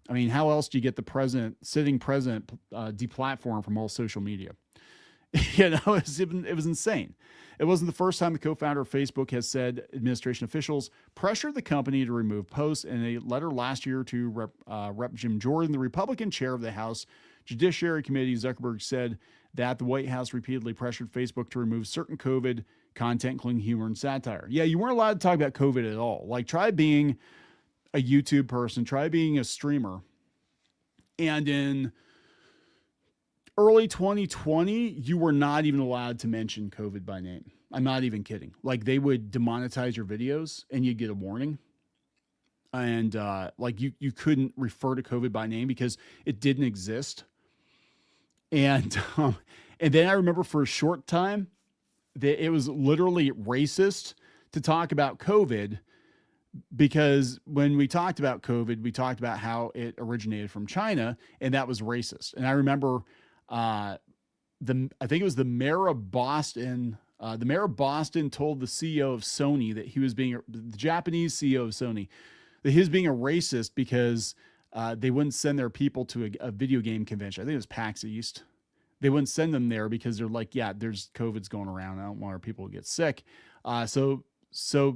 I mean, how else do you get the sitting president deplatformed from all social media? It was insane. It wasn't the first time the co-founder of Facebook has said administration officials pressured the company to remove posts. In a letter last year to Rep. Jim Jordan, the Republican chair of the House Judiciary Committee, Zuckerberg said that the White House repeatedly pressured Facebook to remove certain COVID content, including humor and satire. Yeah, you weren't allowed to talk about COVID at all. Like, try being a YouTube person, try being a streamer. And in early 2020, you were not even allowed to mention COVID by name. I'm not even kidding. Like, they would demonetize your videos and you'd get a warning. And you couldn't refer to COVID by name because it didn't exist. And then I remember for a short time that it was literally racist to talk about COVID, because when we talked about COVID, we talked about how it originated from China, and that was racist. And I remember I think it was the mayor of Boston. The mayor of Boston told the CEO of Sony that he was the Japanese CEO of Sony, that he was being a racist because they wouldn't send their people to a video game convention. I think it was PAX East. They wouldn't send them there because they're like, yeah, there's COVID's going around. I don't want our people to get sick. So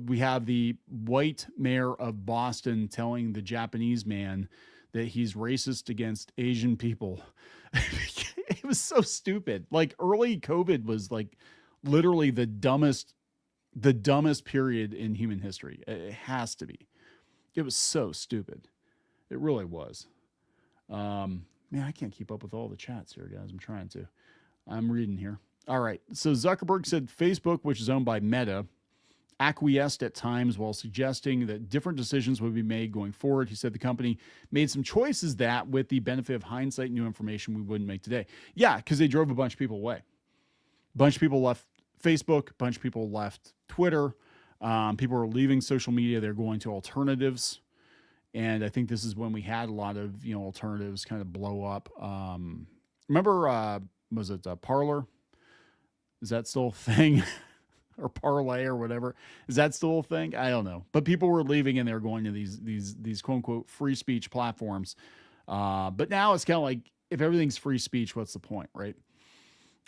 we have the white mayor of Boston telling the Japanese man that he's racist against Asian people. It was so stupid. Like, early COVID was like literally the dumbest period in human history. It has to be. It was so stupid. It really was. Man, I can't keep up with all the chats here, guys. I'm trying to. I'm reading here. All right. So Zuckerberg said Facebook, which is owned by Meta, acquiesced at times while suggesting that different decisions would be made going forward. He said the company made some choices that, with the benefit of hindsight and new information, we wouldn't make today. Yeah, because they drove a bunch of people away. A bunch of people left Facebook. A bunch of people left Twitter. People are leaving social media. They're going to alternatives. And I think this is when we had a lot of, alternatives kind of blow up. Remember, was it Parler? Is that still a thing? Or Parlay or whatever? Is that still a thing? I don't know. But people were leaving and they were going to these quote unquote free speech platforms. But now it's kind of like, if everything's free speech, what's the point, right?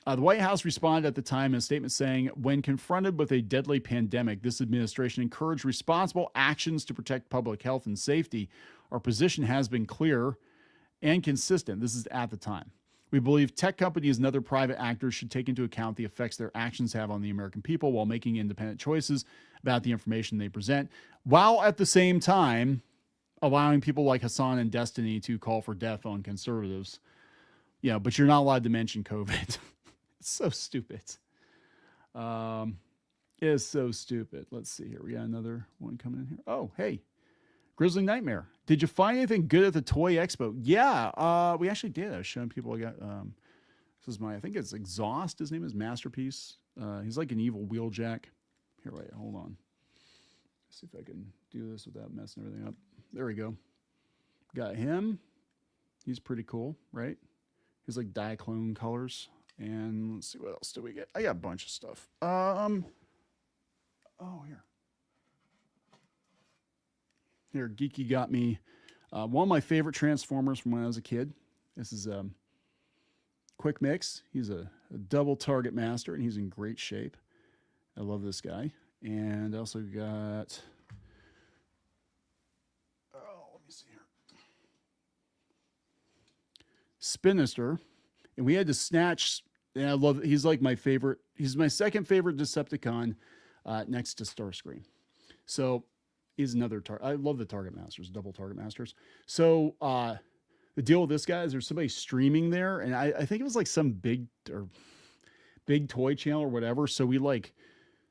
The White House responded at the time in a statement saying, when confronted with a deadly pandemic, this administration encouraged responsible actions to protect public health and safety. Our position has been clear and consistent. This is at the time. We believe tech companies and other private actors should take into account the effects their actions have on the American people while making independent choices about the information they present, while at the same time allowing people like Hassan and Destiny to call for death on conservatives. Yeah, but you're not allowed to mention COVID. It's so stupid. It is so stupid. Let's see here. We got another one coming in here. Oh, hey. Grizzly Nightmare. Did you find anything good at the Toy Expo? Yeah, we actually did. I was showing people. I got this is I think it's Exhaust. His name is Masterpiece. He's like an evil wheeljack. Here, wait, hold on. Let's see if I can do this without messing everything up. There we go. Got him. He's pretty cool, right? He's like Diaclone colors. And let's see, what else do we get? I got a bunch of stuff. Oh, here. Here, Geeky got me one of my favorite Transformers from when I was a kid. This is Quick Mix. He's a double target master, and he's in great shape. I love this guy. And I also got... Oh, let me see here. Spinister. And we had to snatch... And I love... He's like my favorite... He's my second favorite Decepticon next to Starscream. So... is another target. I love the target masters, double target masters. So the deal with this guy is there's somebody streaming there, and I think it was like some big toy channel or whatever. So we like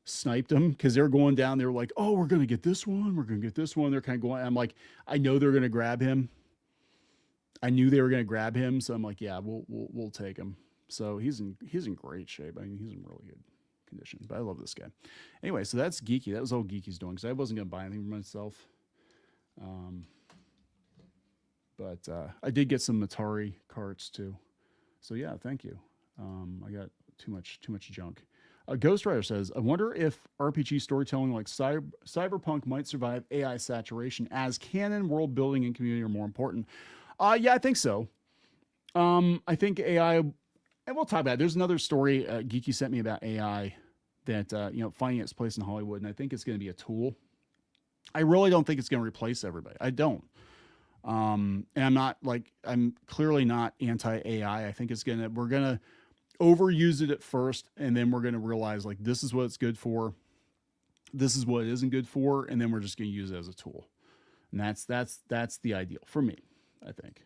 sniped them because they're going down. They were like, "Oh, we're gonna get this one. We're gonna get this one." They're kind of going. I'm like, I know they're gonna grab him. I knew they were gonna grab him, so I'm like, yeah, we'll take him. So he's in great shape. I mean, he's in really good condition, but I love this guy. Anyway, so that's Geeky. That was all Geeky's doing because I wasn't going to buy anything for myself. But I did get some Atari carts too. So yeah, thank you. I got too much junk. Ghost Rider says, I wonder if RPG storytelling like Cyberpunk might survive AI saturation as canon, world building, and community are more important. Yeah, I think so. I think AI, and we'll talk about it. There's another story Geeky sent me about AI that, finding its place in Hollywood. And I think it's going to be a tool. I really don't think it's going to replace everybody. I don't. And I'm clearly not anti-AI. I think we're going to overuse it at first. And then we're going to realize like, this is what it's good for. This is what it isn't good for. And then we're just going to use it as a tool. And that's the ideal for me, I think.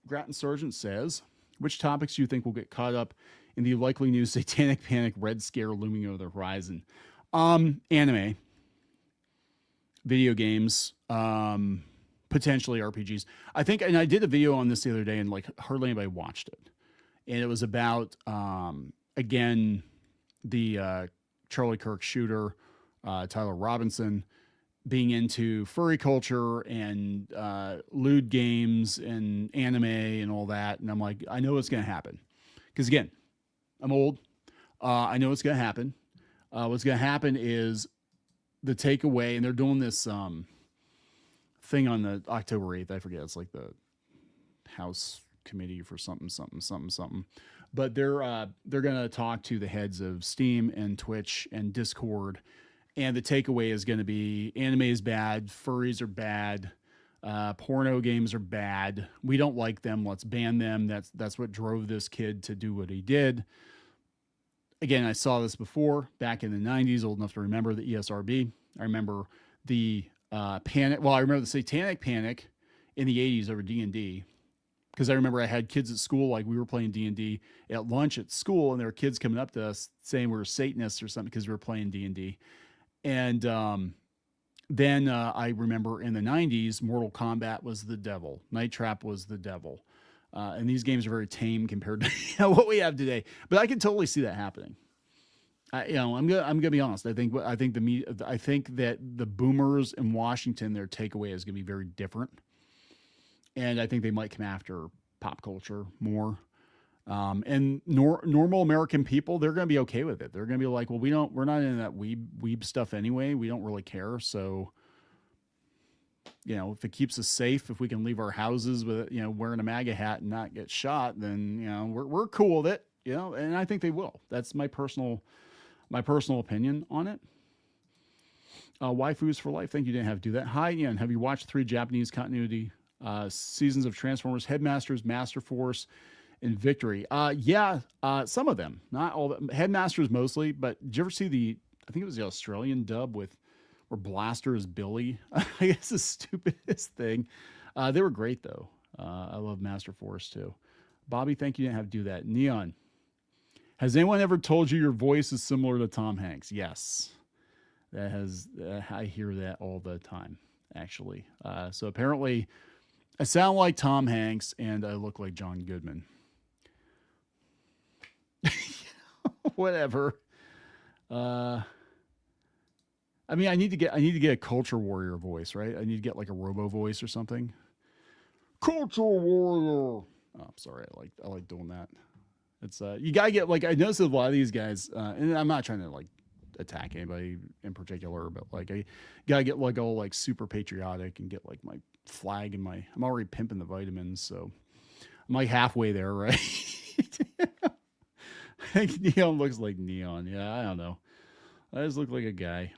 Grattan Sargent says, which topics do you think will get caught up in the likely new satanic panic red scare looming over the horizon? Anime, video games, potentially RPGs. I think, and I did a video on this the other day and like hardly anybody watched it. And it was about, again, the Charlie Kirk shooter, Tyler Robinson, being into furry culture and lewd games and anime and all that. And I'm like, I know what's going to happen. Because again, I'm old. I know what's going to happen. What's going to happen is the takeaway, and they're doing this thing on the October 8th. I forget. It's like the House Committee for something. But they're going to talk to the heads of Steam and Twitch and Discord. And the takeaway is going to be anime is bad, furries are bad, porno games are bad. We don't like them. Let's ban them. That's what drove this kid to do what he did. Again, I saw this before back in the 90s, old enough to remember the ESRB. I remember the panic. Well, I remember the satanic panic in the 80s over D&D. Because I remember I had kids at school, like we were playing D&D at lunch at school, and there were kids coming up to us saying we were Satanists or something because we were playing D&D. And then I remember in the 90s, Mortal Kombat was the devil. Night Trap was the devil. And these games are very tame compared to what we have today. But I can totally see that happening. I'm gonna be honest. I think that the boomers in Washington, their takeaway is gonna be very different. And I think they might come after pop culture more. And normal American people, they're going to be okay with it. They're going to be like, well, we're not in that weeb stuff anyway. We don't really care. So, if it keeps us safe, if we can leave our houses with, wearing a MAGA hat and not get shot, then, we're cool with it, and I think they will. That's my personal opinion on it. Waifus for life. Thank you. Didn't have to do that. Hi, Ian. Have you watched 3 Japanese continuity seasons of Transformers, Headmasters, Master Force, and Victory? Some of them, not all of them. Headmasters mostly, but did you ever see I think it was the Australian dub where Blaster is Billy? I guess the stupidest thing. They were great though. I love Master Force too. Bobby, thank you. Didn't have to do that. Neon, has anyone ever told you your voice is similar to Tom Hanks? Yes, I hear that all the time, actually. So apparently I sound like Tom Hanks and I look like John Goodman. Whatever. I need to get a culture warrior voice, right? I need to get like a robo voice or something. Culture warrior. Oh, sorry. I like doing that. It's you gotta get, like, I noticed a lot of these guys, and I'm not trying to like attack anybody in particular, but like I gotta get like all like super patriotic and get like my flag and I'm already pimping the vitamins, so I'm like halfway there, right? I think Neon looks like Neon. Yeah, I don't know. I just look like a guy.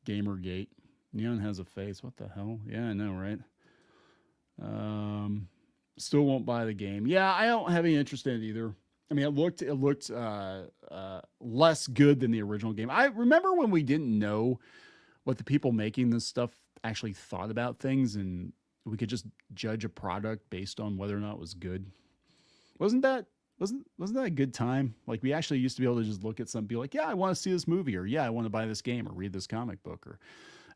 Gamergate. Neon has a face. What the hell? Yeah, I know, right? Still won't buy the game. Yeah, I don't have any interest in it either. I mean, it looked less good than the original game. I remember when we didn't know what the people making this stuff actually thought about things, and we could just judge a product based on whether or not it was good. Wasn't that a good time? Like, we actually used to be able to just look at something, be like, yeah, I want to see this movie, or yeah, I want to buy this game or read this comic book, or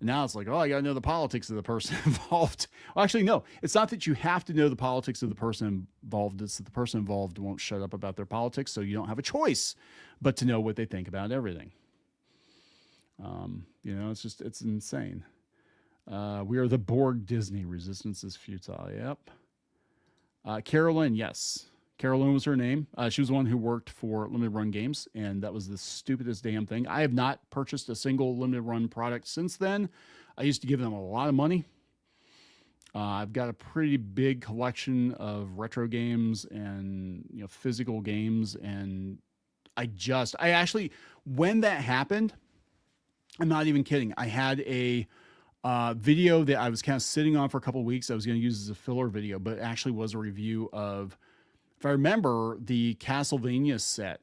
now it's like, oh, I got to know the politics of the person involved. Well, actually, no, it's not that you have to know the politics of the person involved. It's that the person involved won't shut up about their politics, so you don't have a choice but to know what they think about everything. It's insane. We are the Borg Disney. Resistance is futile. Yep. Carolyn, yes. Carolyn was her name. She was the one who worked for Limited Run Games, and that was the stupidest damn thing. I have not purchased a single Limited Run product since then. I used to give them a lot of money. I've got a pretty big collection of retro games and physical games, and I actually, when that happened, I'm not even kidding. I had a video that I was kind of sitting on for a couple of weeks. I was going to use as a filler video, but it actually was a review of, if I remember, the Castlevania set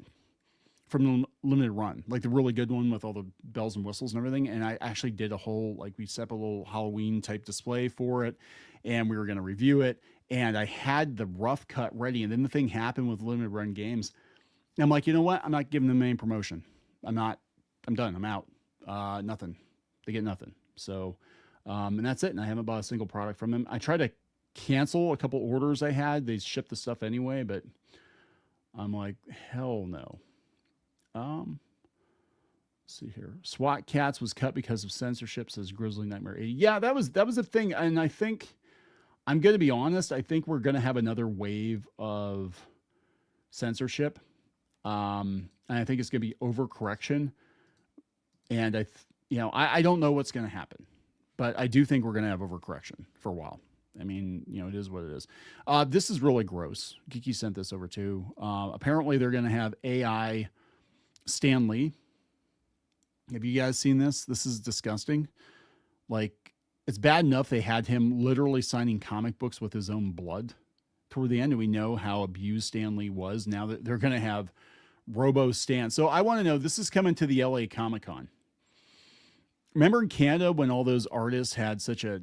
from Limited Run, like the really good one with all the bells and whistles and everything. And I actually did a whole, like, we set up a little Halloween type display for it, and we were going to review it. And I had the rough cut ready. And then the thing happened with Limited Run Games. And I'm like, you know what? I'm not giving them any promotion. I'm done. I'm out. Nothing. They get nothing. So, and that's it. And I haven't bought a single product from them. I tried to cancel a couple orders I had. They shipped the stuff anyway, but I'm like, hell no. Let's see here. SWAT Cats was cut because of censorship, says Grizzly Nightmare 80. Yeah, that was a thing. And I think, I'm going to be honest, I think we're going to have another wave of censorship. And I think it's going to be overcorrection. And I don't know what's going to happen, but I do think we're going to have overcorrection for a while. I mean, it is what it is. This is really gross. Geeky sent this over too. Apparently they're going to have AI Stan Lee. Have you guys seen this? This is disgusting. Like, it's bad enough they had him literally signing comic books with his own blood. Toward the end, we know how abused Stan Lee was. Now that they're going to have Robo Stan. So I want to know, this is coming to the LA Comic-Con. Remember in Canada when all those artists had such a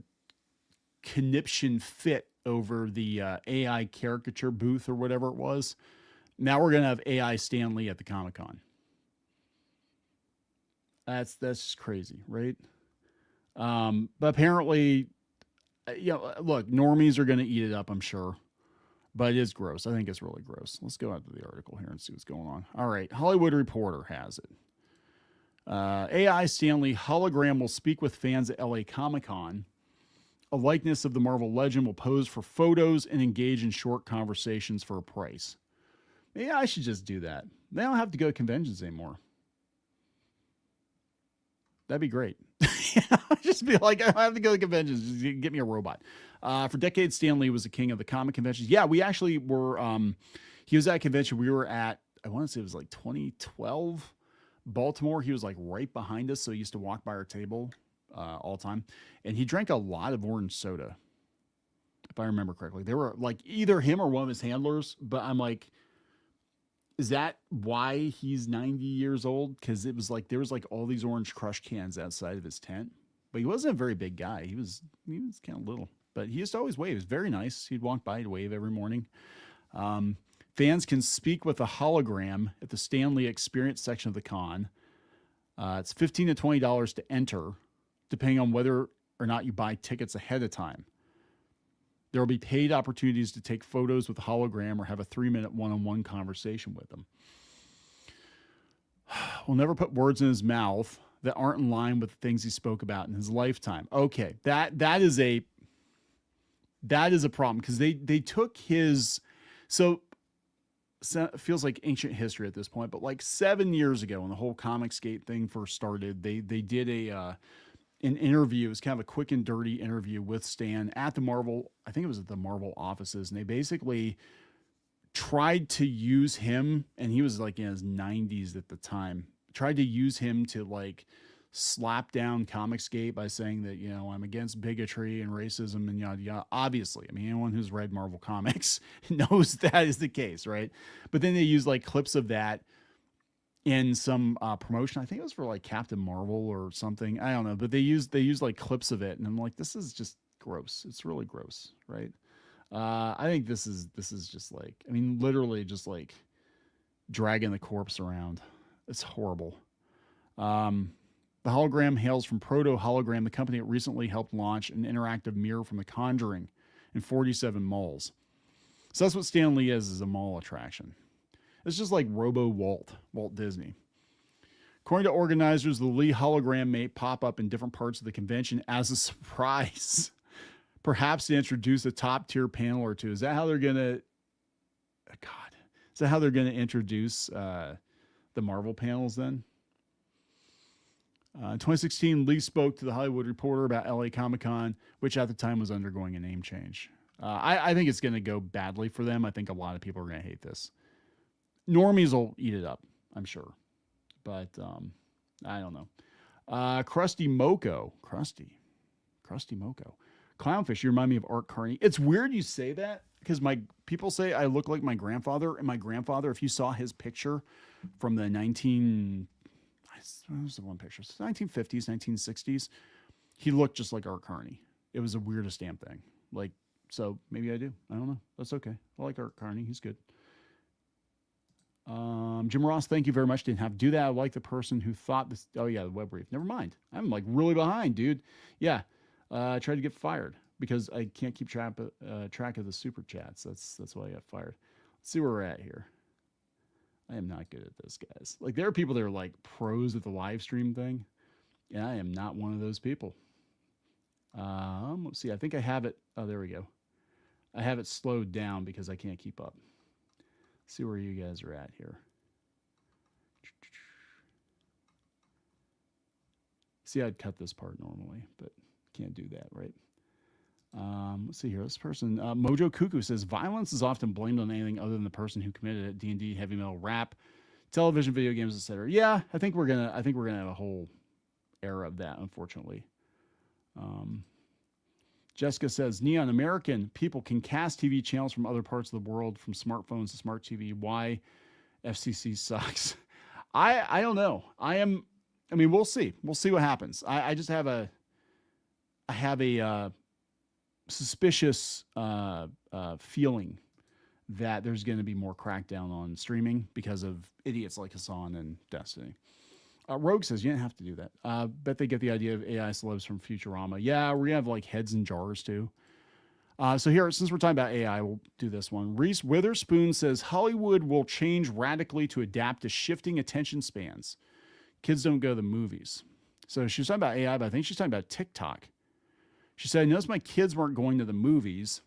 conniption fit over the AI caricature booth or whatever it was? Now we're going to have AI Stan Lee at the Comic-Con. That's just crazy, right? But apparently, look, normies are going to eat it up, I'm sure. But it is gross. I think it's really gross. Let's go out to the article here and see what's going on. All right. Hollywood Reporter has it. AI Stan Lee hologram will speak with fans at LA Comic-Con. A likeness of the Marvel legend will pose for photos and engage in short conversations for a price. Maybe I should just do that. They don't have to go to conventions anymore. That'd be great. Just be like, I don't have to go to conventions. Just get me a robot. For decades, Stan Lee was the king of the comic conventions. Yeah, we actually were, he was at a convention we were at, I want to say it was like 2012, Baltimore. He was like right behind us. So he used to walk by our table all the time. And he drank a lot of orange soda, if I remember correctly. They were like either him or one of his handlers. But I'm like, is that why he's 90 years old? Because it was like, there was like all these Orange Crush cans outside of his tent. But he wasn't a very big guy. He was kind of little. But he used to always wave. He was very nice. He'd walk by and wave every morning. Fans can speak with a hologram at the Stan Lee Experience section of the con. It's $15 to $20 to enter, depending on whether or not you buy tickets ahead of time. There will be paid opportunities to take photos with the hologram or have a 3-minute one-on-one conversation with them. We'll never put words in his mouth that aren't in line with the things he spoke about in his lifetime. Okay, that is a problem because they took his. So feels like ancient history at this point, but like 7 years ago when the whole Comicsgate thing first started, they did an interview. It was kind of a quick and dirty interview with Stan at the Marvel, I think it was at the Marvel offices, and they basically tried to use him, and he was like in his 90s at the time, tried to use him to like slap down Comicsgate by saying that, you know, I'm against bigotry and racism and yada yada. Obviously, I mean, anyone who's read Marvel Comics knows that is the case, right? But then they use like clips of that in some promotion. I think it was for like Captain Marvel or something. I don't know, but they used like clips of it, and I'm like, this is just gross. It's really gross, right? I think this is just like, I mean, literally just like dragging the corpse around. It's horrible. The hologram hails from Proto Hologram, the company that recently helped launch an interactive mirror from The Conjuring in 47 malls. So that's what Stan Lee is a mall attraction. It's just like Robo Walt Disney. According to organizers, the Lee hologram may pop up in different parts of the convention as a surprise. Perhaps to introduce a top tier panel or two. Is that how they're going to, God, is that how they're going to introduce the Marvel panels then? In 2016, Lee spoke to the Hollywood Reporter about LA Comic-Con, which at the time was undergoing a name change. I think it's going to go badly for them. I think a lot of people are going to hate this. Normies will eat it up, I'm sure. But I don't know. Krusty Moko. Krusty Moko. Clownfish, you remind me of Art Carney. It's weird you say that because people say I look like my grandfather. And my grandfather, if you saw his picture from the 1950s, 1960s, he looked just like Art Carney. It was the weirdest damn thing. Like, so maybe I do. I don't know. That's okay. I like Art Carney. He's good. Jim Ross, thank you very much. Didn't have to do that. I like the person who thought this. Oh yeah, the web brief. Never mind. I'm like really behind, dude. Yeah. I tried to get fired because I can't keep track of the super chats. That's why I got fired. Let's see where we're at here. I am not good at this, guys. Like there are people that are like pros at the live stream thing, and I am not one of those people. Let's see. I think I have it. Oh, there we go. I have it slowed down because I can't keep up. Let's see where you guys are at here. See, I'd cut this part normally, but can't do that, right? Let's see here. This person, Mojo Cuckoo says, violence is often blamed on anything other than the person who committed it. D&D, heavy metal, rap, television, video games, etc. Yeah, I think we're gonna have a whole era of that, unfortunately. Jessica says, Neon, American people can cast TV channels from other parts of the world, from smartphones to smart TV. Why FCC sucks? I don't know. I mean, we'll see. We'll see what happens. I just have a suspicious feeling that there's going to be more crackdown on streaming because of idiots like Hassan and Destiny. Rogue says, you didn't have to do that. Bet they get the idea of AI celebs from Futurama. Yeah, we're going to have like heads in jars too. So here, since we're talking about AI, we'll do this one. Reese Witherspoon says, Hollywood will change radically to adapt to shifting attention spans. Kids don't go to the movies. So she was talking about AI, but I think she's talking about TikTok. She said, I noticed my kids weren't going to the movies.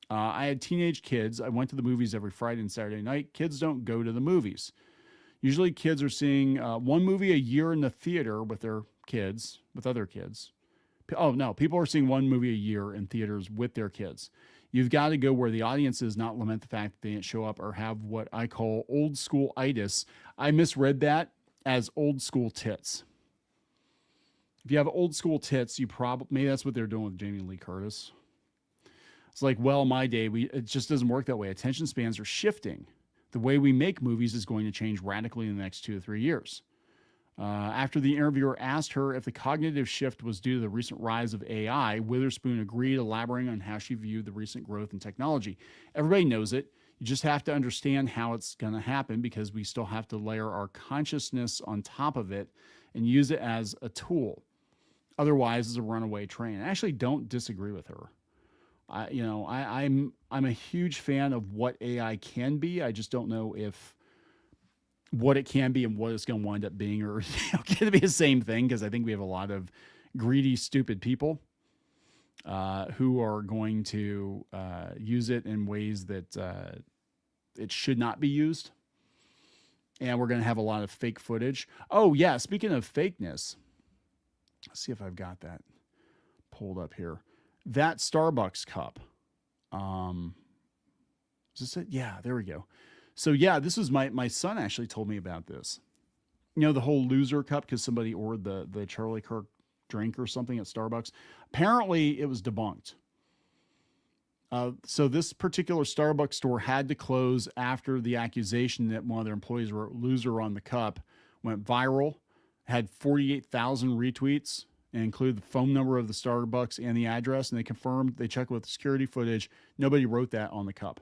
I had teenage kids. I went to the movies every Friday and Saturday night. Kids don't go to the movies. Usually kids are seeing one movie a year in the theater with their kids, with other kids. Oh, no, people are seeing one movie a year in theaters with their kids. You've got to go where the audience is, not lament the fact that they didn't show up or have what I call old school itis. I misread that as old school tits. If you have old school tits, you probably, maybe that's what they're doing with Jamie Lee Curtis. It's like, well, my day, it just doesn't work that way. Attention spans are shifting. The way we make movies is going to change radically in the next 2 to 3 years. After the interviewer asked her if the cognitive shift was due to the recent rise of AI, Witherspoon agreed, elaborating on how she viewed the recent growth in technology. Everybody knows it. You just have to understand how it's going to happen because we still have to layer our consciousness on top of it and use it as a tool. Otherwise, it's a runaway train. I actually don't disagree with her. I'm a huge fan of what AI can be. I just don't know if what it can be and what it's going to wind up being are going to be the same thing, because I think we have a lot of greedy, stupid people who are going to use it in ways that it should not be used. And we're going to have a lot of fake footage. Oh, yeah. Speaking of fakeness, let's see if I've got that pulled up here. That Starbucks cup. Is this it? Yeah, there we go. So, yeah, this was my son actually told me about this. You know, the whole loser cup because somebody ordered the Charlie Kirk drink or something at Starbucks. Apparently, it was debunked. So this particular Starbucks store had to close after the accusation that one of their employees wrote loser on the cup went viral, had 48,000 retweets, and included the phone number of the Starbucks and the address. And they confirmed, they checked with security footage. Nobody wrote that on the cup.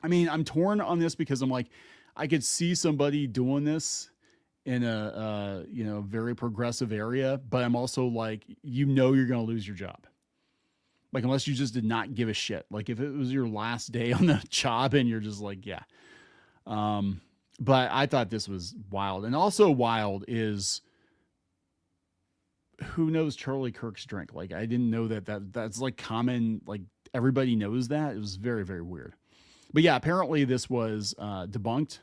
I mean, I'm torn on this because I'm like, I could see somebody doing this in a very progressive area, but I'm also like, you're going to lose your job. Like, unless you just did not give a shit. Like, if it was your last day on the job and you're just like, yeah. But I thought this was wild. And also wild is, who knows Charlie Kirk's drink? Like, I didn't know that's like common. Like, everybody knows that. It was very, very weird. But yeah, apparently this was debunked.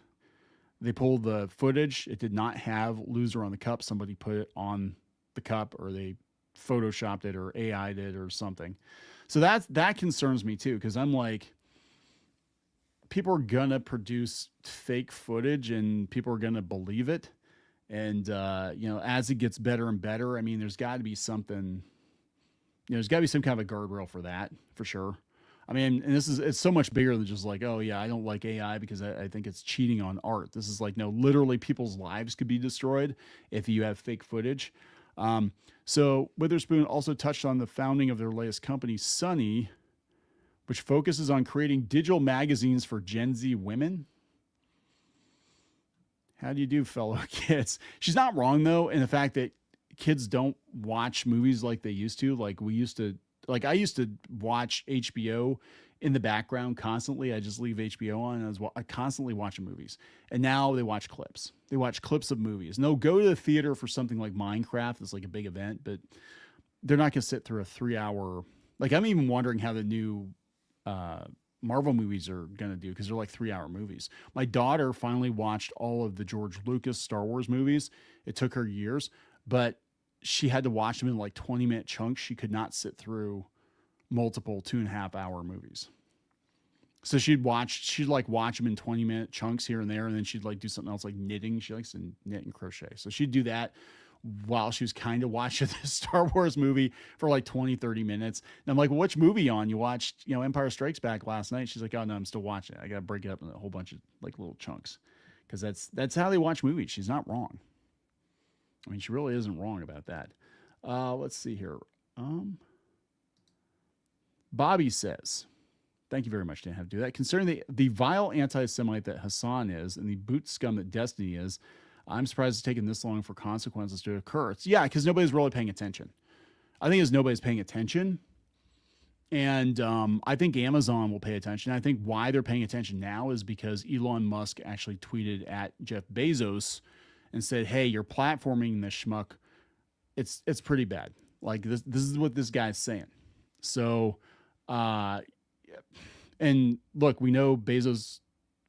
They pulled the footage. It did not have loser on the cup. Somebody put it on the cup, or they photoshopped it or AI'd it or something. So that concerns me too, because I'm like, people are gonna produce fake footage and people are gonna believe it. And as it gets better and better, I mean, there's got to be something. There's got to be some kind of a guardrail for that, for sure. I mean, and it's so much bigger than just like, oh yeah, I don't like AI because I think it's cheating on art. This is like, no, literally people's lives could be destroyed if you have fake footage. So Witherspoon also touched on the founding of their latest company, Sunny, which focuses on creating digital magazines for Gen Z women. How do you do, fellow kids? She's not wrong, though, in the fact that kids don't watch movies like they used to. Like I used to watch HBO in the background constantly. I just leave HBO on and I constantly watching movies. And now they watch clips. They watch clips of movies. And they'll go to the theater for something like Minecraft. It's like a big event, but they're not going to sit through a 3-hour. Like, I'm even wondering how the new Marvel movies are going to do, because they're like 3-hour movies. My daughter finally watched all of the George Lucas Star Wars movies. It took her years, but she had to watch them in like 20-minute chunks. She could not sit through multiple 2.5-hour movies. So she'd watch them in 20-minute chunks here and there. And then she'd like do something else like knitting. She likes to knit and crochet. So she'd do that while she was kind of watching this Star Wars movie for like 20, 30 minutes. And I'm like, well, which movie on? You watched, Empire Strikes Back last night. She's like, oh no, I'm still watching it. I got to break it up in a whole bunch of like little chunks. Cause that's how they watch movies. She's not wrong. I mean, she really isn't wrong about that. Let's see here. Bobby says, thank you very much, Dan, have to do that. Concerning the vile anti-Semite that Hassan is and the boot scum that Destiny is, I'm surprised it's taken this long for consequences to occur. Yeah, because nobody's really paying attention. I think nobody's paying attention. And I think Amazon will pay attention. I think why they're paying attention now is because Elon Musk actually tweeted at Jeff Bezos and said, hey, you're platforming this schmuck. It's pretty bad. Like, this is what this guy's saying. So, and look, we know Bezos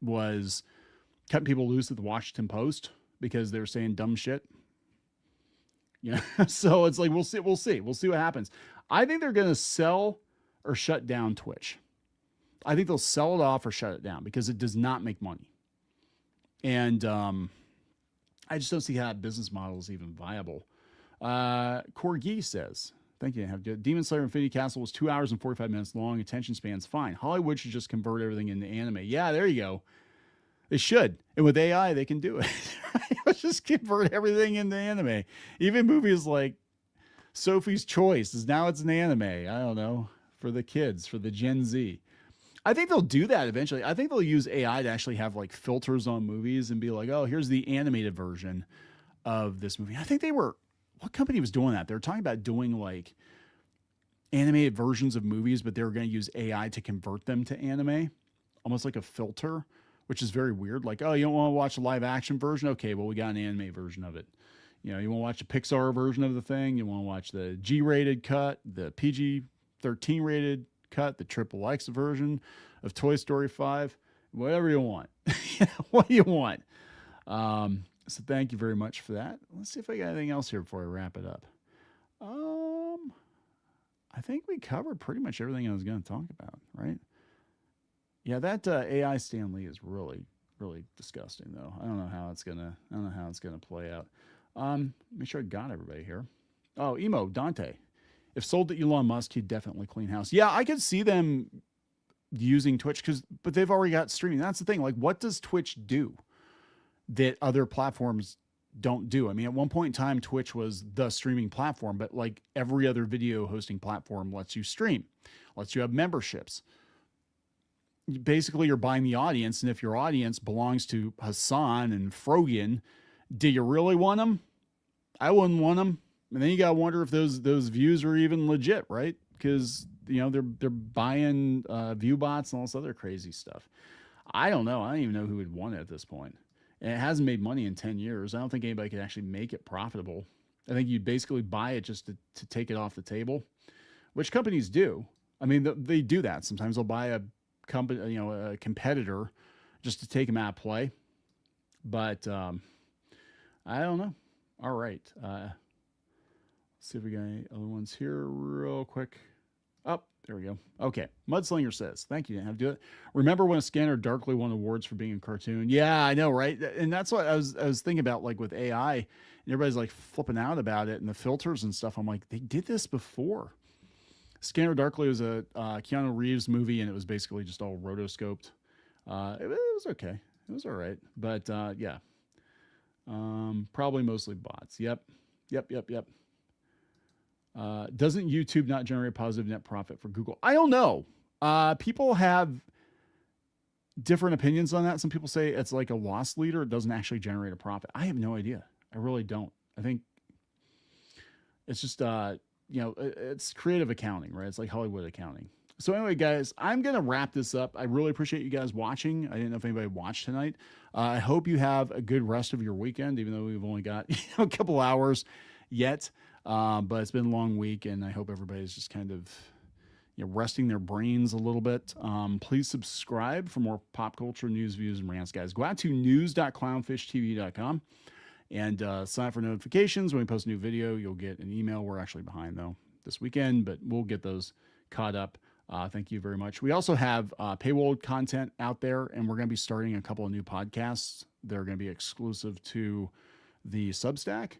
was cutting people loose at the Washington Post because they're saying dumb shit. So it's like, we'll see what happens. I think they're going to sell or shut down Twitch. I think they'll sell it off or shut it down because it does not make money. And, I just don't see how that business model is even viable. Corgi says, thank you. Demon Slayer Infinity Castle was 2 hours and 45 minutes long. Attention span's fine. Hollywood should just convert everything into anime. Yeah, there you go. They should. And with AI, they can do it. Let's just convert everything into anime. Even movies like Sophie's Choice is now it's an anime. I don't know. For the kids, for the Gen Z. I think they'll do that eventually. I think they'll use AI to actually have like filters on movies and be like, oh, here's the animated version of this movie. I think what company was doing that? They were talking about doing like animated versions of movies, but they were going to use AI to convert them to anime, almost like a filter, which is very weird. Like, oh, you don't want to watch a live action version? Okay, well, we got an anime version of it. You want to watch a Pixar version of the thing? You want to watch the G-rated cut, the PG-13 rated cut, the XXX version of Toy Story 5. whatever you want. What do you want? So thank you very much for that. Let's see if I got anything else here before I wrap it up. I think we covered pretty much everything I was going to talk about, right? Yeah, that AI Stan Lee is really, really disgusting, though. I don't know how it's gonna play out. Make sure I got everybody here. Oh, Emo Dante. If sold to Elon Musk, he'd definitely clean house. Yeah, I could see them using Twitch but they've already got streaming. That's the thing. Like, what does Twitch do that other platforms don't do? I mean, at one point in time, Twitch was the streaming platform, but like every other video hosting platform lets you stream, lets you have memberships. Basically, you're buying the audience, and if your audience belongs to Hassan and Frogan, do you really want them? I wouldn't want them. And then you gotta wonder if those views are even legit, right? Because they're buying view bots and all this other crazy stuff. I don't know. I don't even know who would want it at this point. And it hasn't made money in 10 years. I don't think anybody could actually make it profitable. I think you'd basically buy it just to take it off the table, which companies do. I mean, they do that. Sometimes they'll buy a company, a competitor, just to take them out of play. But I don't know. All right. Let's see if we got any other ones here real quick. Oh, there we go. Okay. Mudslinger says, thank you. Didn't have to do it. Remember when a Scanner Darkly won awards for being a cartoon? Yeah, I know, right? And that's what I was thinking about, like with AI, and everybody's like flipping out about it and the filters and stuff. I'm like, they did this before. Scanner Darkly was a Keanu Reeves movie, and it was basically just all rotoscoped. It was okay. It was all right. But yeah. Probably mostly bots. Yep. Doesn't YouTube not generate positive net profit for Google? I don't know. People have different opinions on that. Some people say it's like a loss leader. It doesn't actually generate a profit. I have no idea. I really don't. I think it's just, it's creative accounting, right? It's like Hollywood accounting. So anyway, guys, I'm going to wrap this up. I really appreciate you guys watching. I didn't know if anybody watched tonight. I hope you have a good rest of your weekend, even though we've only got a couple hours yet. But it's been a long week, and I hope everybody's just kind of resting their brains a little bit. Please subscribe for more pop culture news, views, and rants, guys. Go out to news.clownfishtv.com and sign up for notifications. When we post a new video, you'll get an email. We're actually behind, though, this weekend, but we'll get those caught up. Thank you very much. We also have paywall content out there, and we're going to be starting a couple of new podcasts. They're going to be exclusive to the Substack.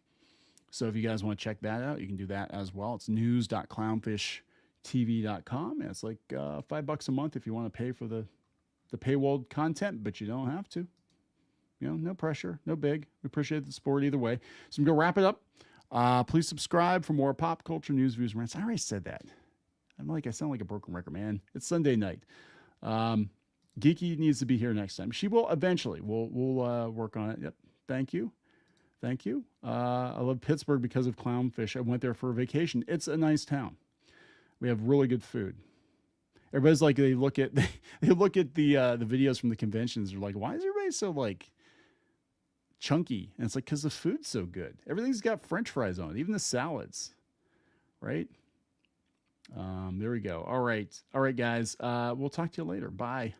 So if you guys want to check that out, you can do that as well. It's news.clownfishtv.com. And it's like $5 a month if you want to pay for the paywall content, but you don't have to. No pressure, no big. We appreciate the support either way. So I'm going to wrap it up. Please subscribe for more pop culture news, views, and rants. I already said that. I sound like a broken record, man. It's Sunday night. Geeky needs to be here next time. She will eventually. We'll work on it. Yep. Thank you. I love Pittsburgh because of clownfish. I went there for a vacation. It's a nice town. We have really good food. Everybody's like, they look at the videos from the conventions. They're like, why is everybody so like chunky? And it's like, because the food's so good. Everything's got French fries on it, even the salads, right? There we go. All right, guys. We'll talk to you later. Bye.